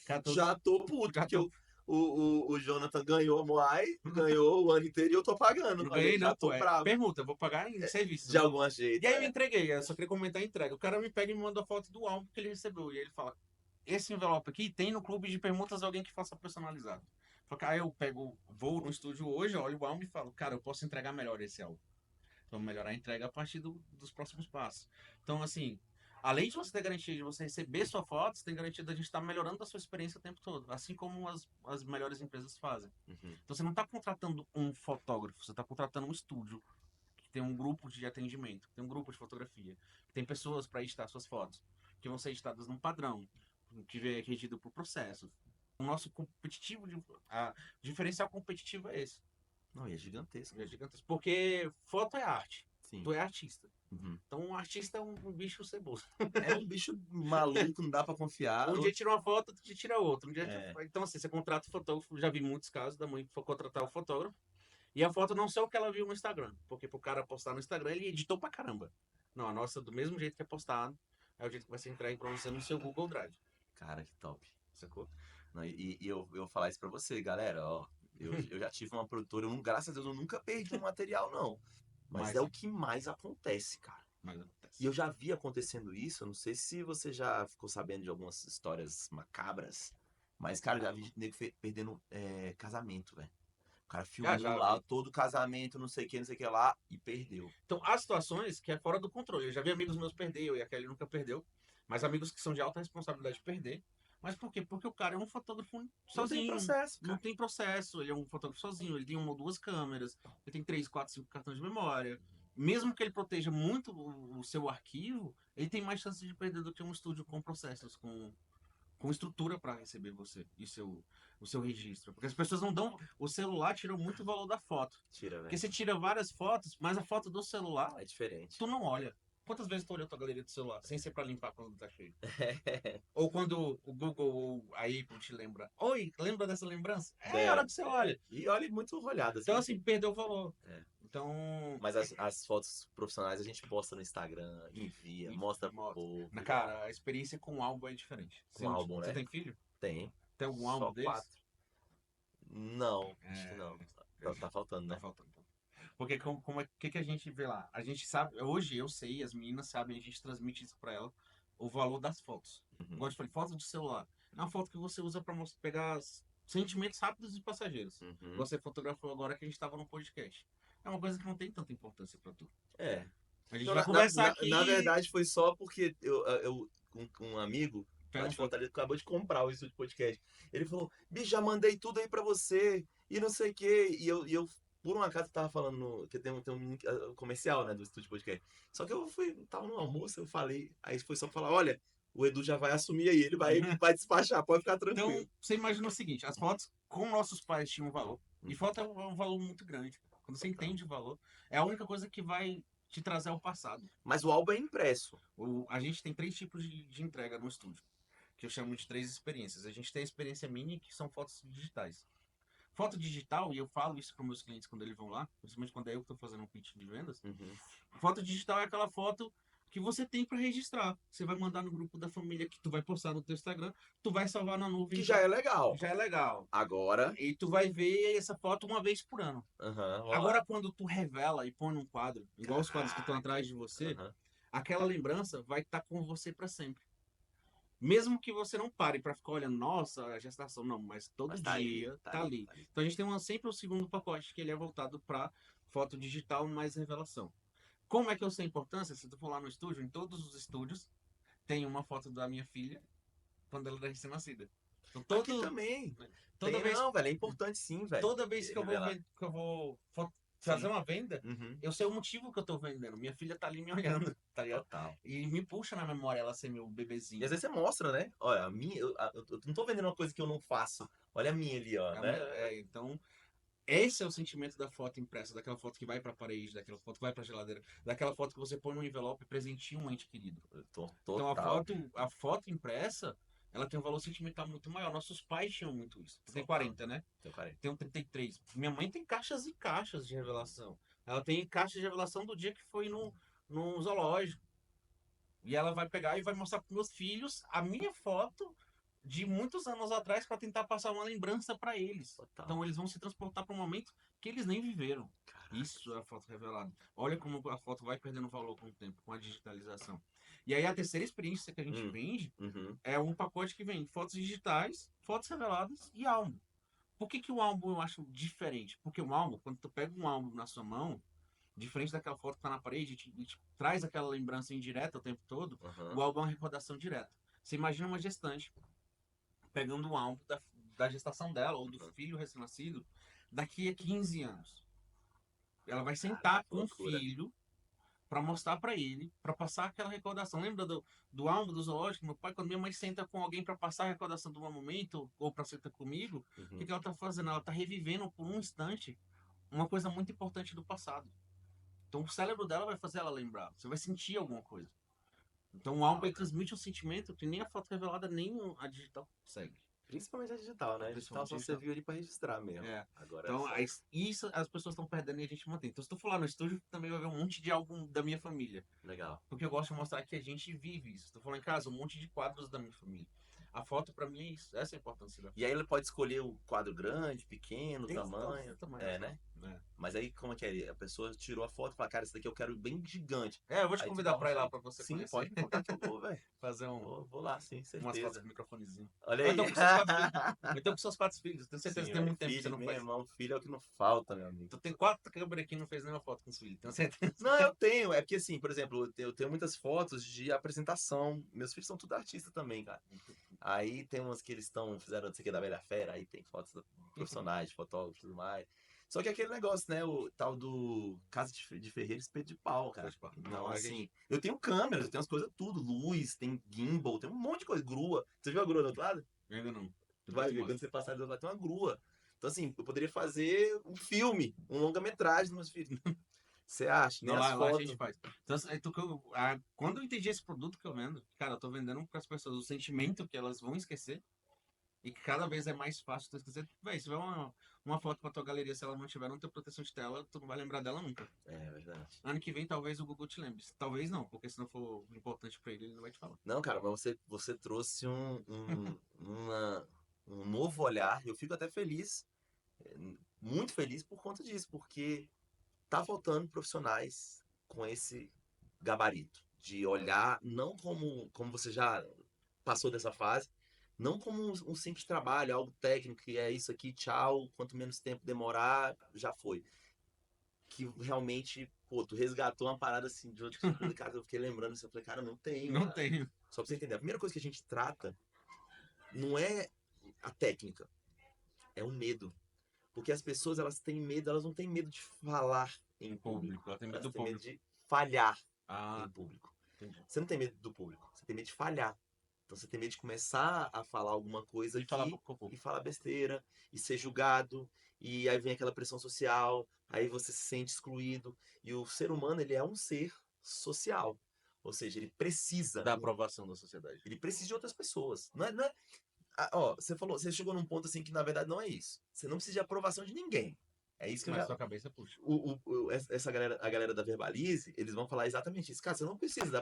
14. Já tô puto, Já porque tô. o Jonathan ganhou a Moai, ganhou o ano inteiro e eu tô pagando. Não Olha ganhei, aí, já não, pô. tô É bravo. permuta, eu vou pagar em serviços, De né? algum E jeito, aí eu é. entreguei, eu só queria comentar a entrega. O cara me pega e me manda a foto do álbum que ele recebeu. E ele fala: esse envelope aqui tem no clube de permutas alguém que faça personalizado. Aí eu vou no estúdio hoje, olho o álbum e falo: cara, eu posso entregar melhor esse álbum. Vamos melhorar a entrega a partir dos próximos passos. Então, assim, além de você ter garantia de você receber sua foto, você tem garantia de a gente estar melhorando a sua experiência o tempo todo, assim como as melhores empresas fazem. Uhum. Então, você não está contratando um fotógrafo, você está contratando um estúdio que tem um grupo de atendimento, tem um grupo de fotografia, que tem pessoas para editar suas fotos, que vão ser editadas num padrão, que é regido por processos. O nosso diferencial competitivo é esse. Não, e é gigantesco. É gigantesco. Porque foto é arte. Sim. Tu é artista. Uhum. Então, um artista é um bicho ceboso. É um bicho maluco, não dá pra confiar. Um dia tira uma foto, outro dia tira outra. É. Então, assim, você contrata o fotógrafo. Já vi muitos casos da mãe que for contratar o fotógrafo. E a foto não ser o que ela viu no Instagram. Porque pro cara postar no Instagram, ele editou pra caramba. Não, a nossa, do mesmo jeito que é postado, é o jeito que vai ser entregue pra você no seu Google Drive. Cara, que top. Sacou? Não, eu vou falar isso pra você, galera. Ó, eu já tive uma produtora, graças a Deus, eu nunca perdi um material, não. Mas é o que mais acontece, cara. Mas acontece. E eu já vi acontecendo isso, eu não sei se você já ficou sabendo de algumas histórias macabras, mas, cara, eu já vi nego perdendo casamento, velho. O cara filmou Já lá vi. todo o casamento, não sei o que lá, e perdeu. Então, há situações que é fora do controle. Eu já vi amigos meus perder, eu e a Kelly nunca perdeu. Mas amigos que são de alta responsabilidade perder. Mas por quê? Porque o cara é um fotógrafo Não tem sozinho. processo, Não cara. tem processo. Ele é um fotógrafo sozinho. Ele tem uma ou duas câmeras. Ele tem 3, 4, 5 cartões de memória. Mesmo que ele proteja muito o seu arquivo, ele tem mais chance de perder do que um estúdio com processos, com estrutura para receber você e o seu registro. Porque as pessoas não dão. O celular tirou muito o valor da foto. Tira, Porque velho. você tira várias fotos, mas a foto do celular, É diferente. tu não olha. Quantas vezes tu olhou tua galeria do celular, sem ser pra limpar quando tá cheio? Ou quando o Google ou a Apple te lembra. Oi, lembra dessa lembrança? É a hora que você olha. E olha muito olhada, Então, assim. assim, perdeu o valor. É. Então, Mas as fotos profissionais a gente posta no Instagram, envia, mostra pro povo. cara, a experiência com o álbum é diferente. Com álbum, Você né? tem filho? Tem. Tem algum álbum Só deles? 4. Não, acho que não. É, Tá faltando, tá né? faltando. Porque como é que a gente vê lá? A gente sabe, hoje eu sei, as meninas sabem, a gente transmite isso pra ela, o valor das fotos. Uhum. Igual eu te falei, foto de celular. É uma foto que você usa pra pegar sentimentos rápidos e passageiros. Uhum. Você fotografou agora que a gente tava no podcast. É uma coisa que não tem tanta importância pra tu. É. A gente Não, vai conversar aqui na e verdade, foi só porque um amigo lá de perguntou. Fortaleza acabou de comprar o estúdio podcast. Ele falou: Bicho, já mandei tudo aí pra você e não sei o quê. E eu por um acaso, tava falando que tem um comercial, né, do estúdio podcast. Só que tava no almoço, eu falei. Aí foi só falar: Olha, o Edu já vai assumir aí, ele vai despachar, pode ficar tranquilo. Então, você imagina o seguinte, as fotos com nossos pais tinham um valor. E foto é um valor muito grande. Quando você Total. entende o valor, é a única coisa que vai te trazer ao passado. Mas o álbum é impresso. A gente tem 3 tipos de entrega no estúdio, que eu chamo de 3 experiências. A gente tem a experiência mini, que são fotos digitais. Foto digital, e eu falo isso para meus clientes quando eles vão lá, principalmente quando é eu que estou fazendo um pitch de vendas. Uhum. Foto digital é aquela foto que você tem para registrar. Você vai mandar no grupo da família que tu vai postar no teu Instagram, tu vai salvar na nuvem. Que já é legal. Já é legal. Agora. E tu vai ver essa foto uma vez por ano. Uhum. Agora, quando tu revela e põe num quadro, igual os quadros que estão Caraca. atrás de você, Uhum. aquela lembrança vai estar com você para sempre. Mesmo que você não pare para ficar olhando, nossa, a gestação, não, mas todo Mas tá ali, dia tá tá ali, ali. tá ali. Então a gente tem sempre o segundo pacote, que ele é voltado para foto digital mais revelação. Como é que eu sei a importância? Se tu for lá no estúdio, em todos os estúdios, tem uma foto da minha filha quando ela era recém-nascida. Então, Aqui também. toda vez Não, velho. É importante sim, velho. toda vez que eu vou, Revelar. que eu vou fazer Sim. uma venda, Uhum. eu sei o motivo que eu tô vendendo. Minha filha tá ali me olhando, tá ligado? Total. E me puxa na memória ela ser meu E bebezinho. às vezes você mostra, né? Olha, a minha, eu não tô vendendo uma coisa que eu não faço. Olha a minha ali, ó, né? Então, esse é o sentimento da foto impressa, daquela foto que vai pra parede, daquela foto que vai pra geladeira, daquela foto que você põe no envelope e presenteia um ente querido. Então, Total. a foto impressa, ela tem um valor sentimental muito maior. Nossos pais tinham muito isso. Tu tem Total. 40, né? Tenho 40. Tenho 33. Minha mãe tem caixas e caixas de revelação. Ela tem caixa de revelação do dia que foi no zoológico. E ela vai pegar e vai mostrar para meus filhos a minha foto de muitos anos atrás para tentar passar uma lembrança para eles. Total. Então eles vão se transportar para um momento que eles nem viveram. Caraca. Isso é a foto revelada. Olha como a foto vai perdendo valor com o tempo, com a digitalização. E aí a terceira experiência que a gente vende Uhum. é um pacote que vem fotos digitais, fotos reveladas e álbum. Por que o álbum eu acho diferente? Porque o álbum, quando tu pega um álbum na sua mão, diferente daquela foto que tá na parede e te traz aquela lembrança indireta o tempo todo, Uhum. o álbum é uma recordação direta. Você imagina uma gestante pegando um álbum da gestação dela ou do filho recém-nascido daqui a 15 anos. Ela vai sentar com o Loucura. filho para mostrar para ele, para passar aquela recordação. Lembra do álbum do zoológico? Meu pai, quando minha mãe senta com alguém para passar a recordação de um momento ou para sentar comigo, o que ela tá fazendo? Ela tá revivendo por um instante uma coisa muito importante do passado. Então o cérebro dela vai fazer ela lembrar. Você vai sentir alguma coisa. Então o álbum ele transmite um sentimento que nem a foto revelada, nem a digital consegue. Principalmente a digital, né? A digital Principalmente só digital. serviu ali pra registrar mesmo. É. Agora Então, é isso as pessoas estão perdendo e a gente mantém. Então, se tu for lá no estúdio, também vai ver um monte de álbum da minha família. legal. Porque eu gosto de mostrar que a gente vive isso. Se tu for lá em casa, um monte de quadros da minha família. A foto, pra mim, é isso. Essa é a importância da foto. E aí ele pode escolher o quadro grande, pequeno, o Tem tamanho. tamanho, Né? É. Mas aí como é que é? A pessoa tirou a foto e fala, cara, esse daqui eu quero bem gigante. Eu vou te Aí convidar dá pra ir lá jeito. pra você Sim, conhecer. pode me contar que eu vou, velho. Fazer Vou lá, sim, umas fotos certeza. com microfonezinho. Olha Ou aí. então com seus 4 filhos. Ou então com seus 4 filhos. Tenho certeza Sim, que tem velho. muito tempo que você Filho, não meu faz. irmão, filho é o que não falta, meu amigo. Tu tem 4 câmeras aqui e não fez nenhuma foto com os filhos. Tenho certeza. Não, eu tenho. É porque, assim, por exemplo, eu tenho muitas fotos de apresentação. Meus filhos são tudo artistas também, cara. Aí tem umas que eles fizeram não sei o que da Bela Fera, aí tem fotos profissionais, fotógrafos e tudo mais. Só que é aquele negócio, né? O tal do Casa de Ferreira, espeto de pau, cara. Então, Não, assim, eu tenho câmeras, eu tenho as coisas tudo, luz, tem gimbal, tem um monte de coisa, grua. Você viu a grua do outro lado? Ainda não. Tu vai ver, quando você passar do outro lado, tem uma grua. Então, assim, eu poderia fazer um filme, um longa-metragem dos meus filhos. Você acha? Nem Não, as lá a gente fotos. faz. Então, quando eu entendi esse produto que eu vendo, cara, eu tô vendendo para as pessoas o sentimento que elas vão esquecer e que cada vez é mais fácil tu esquecer. Véi, se tiver um uma foto pra tua galeria, se ela não tiver não ter proteção de tela, tu não vai lembrar dela nunca. É verdade. Ano que vem, talvez o Google te lembre. Talvez não, porque se não for importante pra ele, ele não vai te falar. Não, cara, mas você trouxe um novo olhar. Eu fico até feliz, muito feliz por conta disso, porque tá faltando profissionais com esse gabarito de olhar não como você já passou dessa fase, não como um simples trabalho, algo técnico, que é isso aqui, tchau, quanto menos tempo demorar, já foi. Que realmente, pô, tu resgatou uma parada assim de outro tipo, cara, eu fiquei lembrando assim, eu falei, cara, não tenho, Não cara. tenho. Só pra você entender, a primeira coisa que a gente trata não é a técnica, é o medo. Porque as pessoas, elas têm medo, elas não têm medo de falar em público. Público, ela tem medo Elas do têm medo público. de falhar em Ah, público. entendi. Você não tem medo do público, você tem medo de falhar. Então você tem medo de começar a falar alguma coisa E falar aqui pouco a pouco. e falar besteira, e ser julgado, e aí vem aquela pressão social, aí você se sente excluído. E o ser humano, ele é um ser social. Ou seja, Da aprovação da sociedade. ele precisa de outras pessoas. Não é ó, você falou, você chegou num ponto assim que na verdade não é isso. Você não precisa de aprovação de ninguém. É isso que eu Mas já. sua cabeça puxa. Essa galera, a galera da Verbalize, eles vão falar exatamente isso. Cara, você não precisa da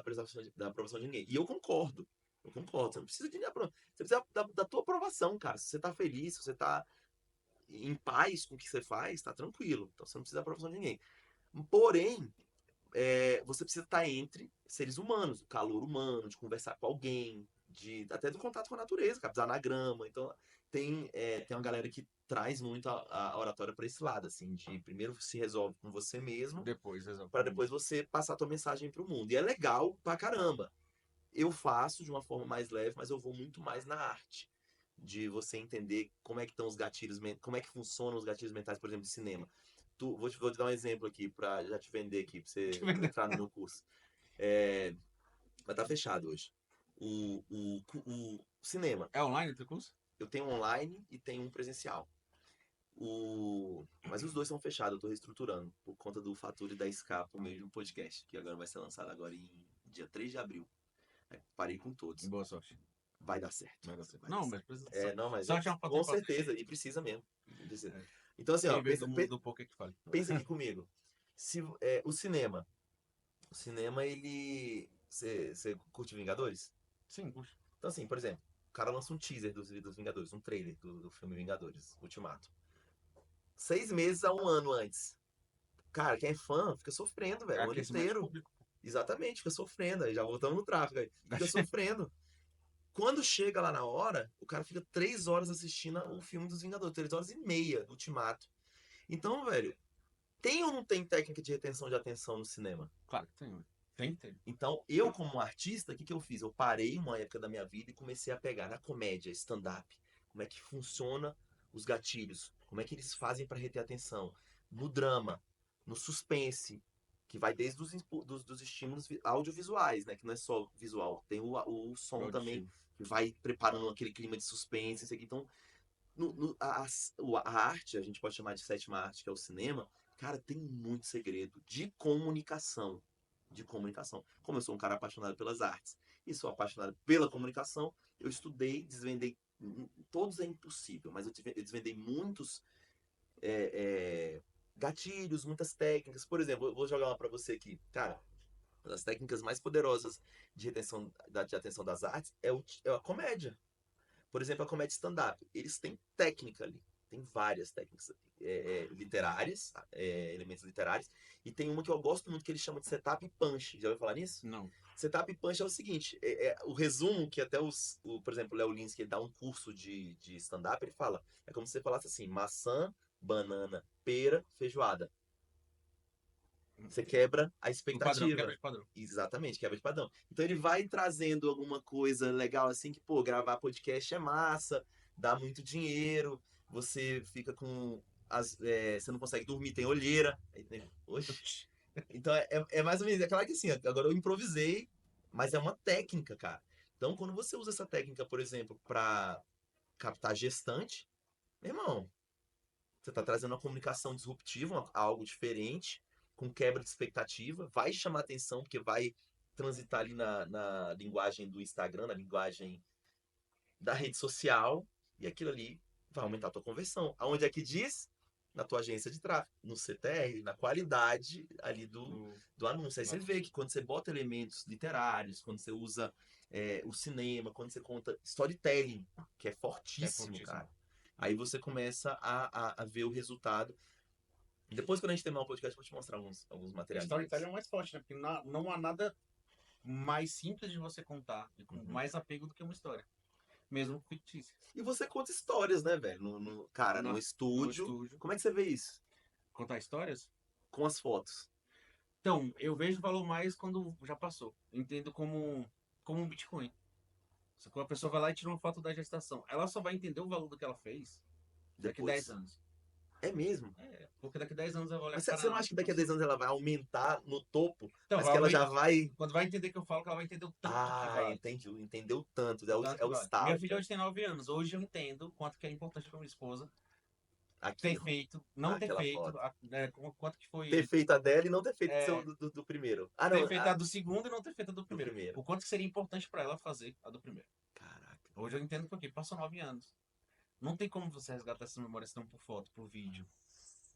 aprovação de ninguém. E eu concordo. Eu concordo. Você não precisa de aprovação. Você precisa da tua aprovação, cara. Se você tá feliz, se você tá em paz com o que você faz, tá tranquilo. Então você não precisa da aprovação de ninguém. Porém, você precisa estar entre seres humanos, o calor humano, de conversar com alguém, até do contato com a natureza, cara, dos anagrama. Então, tem uma galera que traz muito a oratória para esse lado, assim, de primeiro se resolve com você mesmo, Depois, para exatamente. depois você passar a tua mensagem para o mundo. E é legal pra caramba. Eu faço de uma forma mais leve, mas eu vou muito mais na arte. De você entender como é que estão os gatilhos, como é que funcionam os gatilhos mentais, por exemplo, de cinema. Vou te dar um exemplo aqui, para já te vender aqui, para você entrar no meu curso. É, Vai estar fechado hoje. O cinema. É online o teu curso? Eu tenho online e tenho um presencial. Mas os dois são fechados, eu estou reestruturando, por conta do Fatura e da Scar, por meio de um podcast, que agora vai ser lançado agora em dia 3 de abril. Aí parei com todos. Boa sorte. Vai dar certo. Vai dar certo. Vai dar Não, certo. mas precisa. Não, mas Sorte é um fator com fácil. certeza, e precisa mesmo. Precisa. É. Então, assim, ó, Quem veio do mundo do pouco é que fale. pensa aqui comigo. Se, o cinema, ele. Você curte Vingadores? Sim, puxa. Então, assim, por exemplo, o cara lança um teaser dos Vingadores, um trailer do filme Vingadores, Ultimato. 6 meses a um ano antes. Cara, quem é fã fica sofrendo, É velho, o ano aquecimento de inteiro. público. Exatamente, fica sofrendo. Aí já voltamos no tráfego aí. Fica sofrendo. Quando chega lá na hora, o cara fica 3 horas assistindo o filme dos Vingadores, 3 horas e meia do Ultimato. Então, velho, tem ou não tem técnica de retenção de atenção no cinema? Claro que tem, ué. Tem que ter. Então, eu, como artista, o que eu fiz? Eu parei uma época da minha vida e comecei a pegar na comédia, stand-up, como é que funciona os gatilhos, como é que eles fazem para reter a atenção, no drama, no suspense, que vai desde dos estímulos audiovisuais, né? Que não é só visual, tem o som também, Auditivo. que vai preparando aquele clima de suspense, isso aqui. Então, a arte, a gente pode chamar de sétima arte, que é o cinema, cara, tem muito segredo de comunicação. De comunicação. Como eu sou um cara apaixonado pelas artes e sou apaixonado pela comunicação, eu estudei, desvendei. Todos é impossível, mas eu desvendei muitos é, é, gatilhos, muitas técnicas. Por exemplo, eu vou jogar uma para você aqui. Cara, uma das técnicas mais poderosas de retenção de atenção das artes é a comédia. Por exemplo, a comédia stand-up. Eles têm técnica ali. Tem várias técnicas literárias, elementos literários. E tem uma que eu gosto muito que eles chamam de setup e punch. Já ouviu falar nisso? Não. Setup e punch é o seguinte: o resumo que até por exemplo, o Léo Lins, que ele dá um curso de stand-up, ele fala: é como se você falasse assim, maçã, banana, pera, feijoada. Você quebra a O padrão, expectativa. quebra de padrão. Exatamente, quebra de padrão. Então ele vai trazendo alguma coisa legal assim que, pô, gravar podcast é massa, dá muito dinheiro, você fica com. Você não consegue dormir, tem olheira. Oxe. Então é mais ou menos. É claro que assim, agora eu improvisei, mas é uma técnica, cara. Então quando você usa essa técnica, por exemplo, para captar gestante, meu irmão, você está trazendo uma comunicação disruptiva, algo diferente, com quebra de expectativa, vai chamar atenção, porque vai transitar ali na linguagem do Instagram, na linguagem da rede social, e aquilo ali vai aumentar a tua conversão. Aonde é que diz? na tua agência de tráfego, no CTR, na qualidade ali do anúncio. Aí você vê que quando você bota elementos literários, quando você usa o cinema, quando você conta storytelling, que é fortíssimo, cara. Aí você começa a ver o resultado. Depois, quando a gente terminar o podcast, eu vou te mostrar alguns materiais. Storytelling é o mais forte, né? Porque não há nada mais simples de você contar e com mais apego do que uma história. Mesmo fictícia. E você conta histórias, né, velho? Cara, no estúdio. Como é que você vê isso? Contar histórias? Com as fotos. Então, eu vejo valor mais quando já passou. Entendo como um Bitcoin. Quando a pessoa vai lá e tira uma foto da gestação, ela só vai entender o valor do que ela fez daqui a 10 anos. É mesmo? Porque daqui a 10 anos ela vai olhar. Mas você não acha que daqui a 10 anos ela vai aumentar no topo? Então, mas que ela já vai. Quando vai entender que eu falo, que ela vai entender o tanto que vale. Entendi. Entendeu tanto. É o estado. Minha filha hoje tem 9 anos. Hoje eu entendo quanto que é importante para minha esposa ter feito, não ter feito, quanto que foi. Ter feito a dela e não ter feito do primeiro. Ter feito a do segundo e não ter feito a do primeiro. O quanto que seria importante para ela fazer a do primeiro. Caraca. Hoje eu entendo porque passou 9 anos. Não tem como você resgatar essas memórias tão por foto, por vídeo.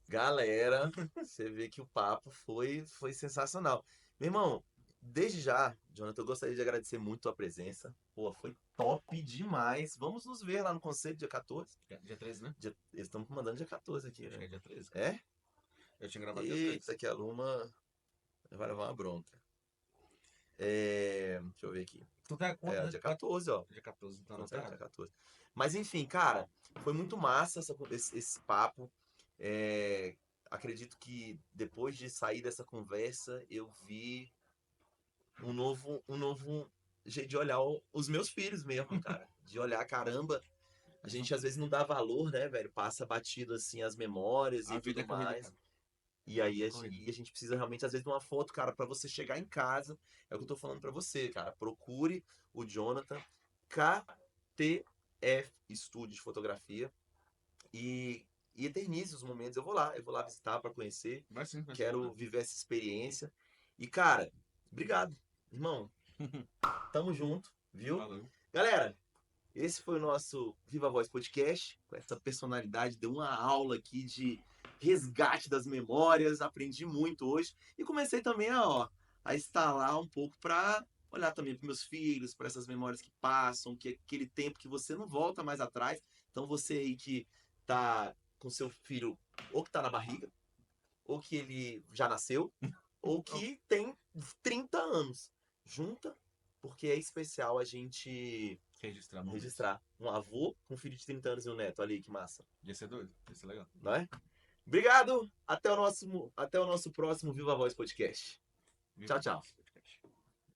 Galera, você vê que o papo foi sensacional. Meu irmão, desde já, Jonathan, eu gostaria de agradecer muito a tua presença. Pô, foi top demais. Vamos nos ver lá no concerto dia 14. Dia 13, né? Eles estão mandando dia 14 aqui, Acho né? que é dia 13. É? Eu tinha gravado dia 13. Eita, que a Luma vai levar uma bronca. Deixa eu ver aqui. Tu tá quanto? Dia 14, ó. Dia 14, então não Concerto tá dia errado. 14. Mas enfim, cara, foi muito massa esse papo. Acredito que depois de sair dessa conversa, eu vi um novo jeito de olhar os meus filhos mesmo, cara. De olhar, caramba, a gente às vezes não dá valor, né, velho? Passa batido assim as memórias e tudo mais. E aí a gente precisa realmente, às vezes, de uma foto, cara, pra você chegar em casa. É o que eu tô falando pra você, cara. Procure o Jonathan KTF Estúdio de Fotografia e eternize os momentos. Eu vou lá visitar pra conhecer. Vai sim, Quero viver essa experiência. E, cara, obrigado, irmão. Tamo junto, viu? Valeu. Galera, esse foi o nosso Viva Voz Podcast. Com essa personalidade, deu uma aula aqui de resgate das memórias. Aprendi muito hoje. E comecei também a instalar um pouco para olhar também para meus filhos, para essas memórias que passam, que é aquele tempo que você não volta mais atrás. Então você aí que tá com seu filho, ou que tá na barriga, ou que ele já nasceu, ou que tem 30 anos. Junta, porque é especial a gente registrar um avô com um filho de 30 anos e um neto. Ali, que massa. Ia ser doido, ia ser legal. Não é? Obrigado, até o nosso próximo Viva Voz Podcast. Tchau, tchau.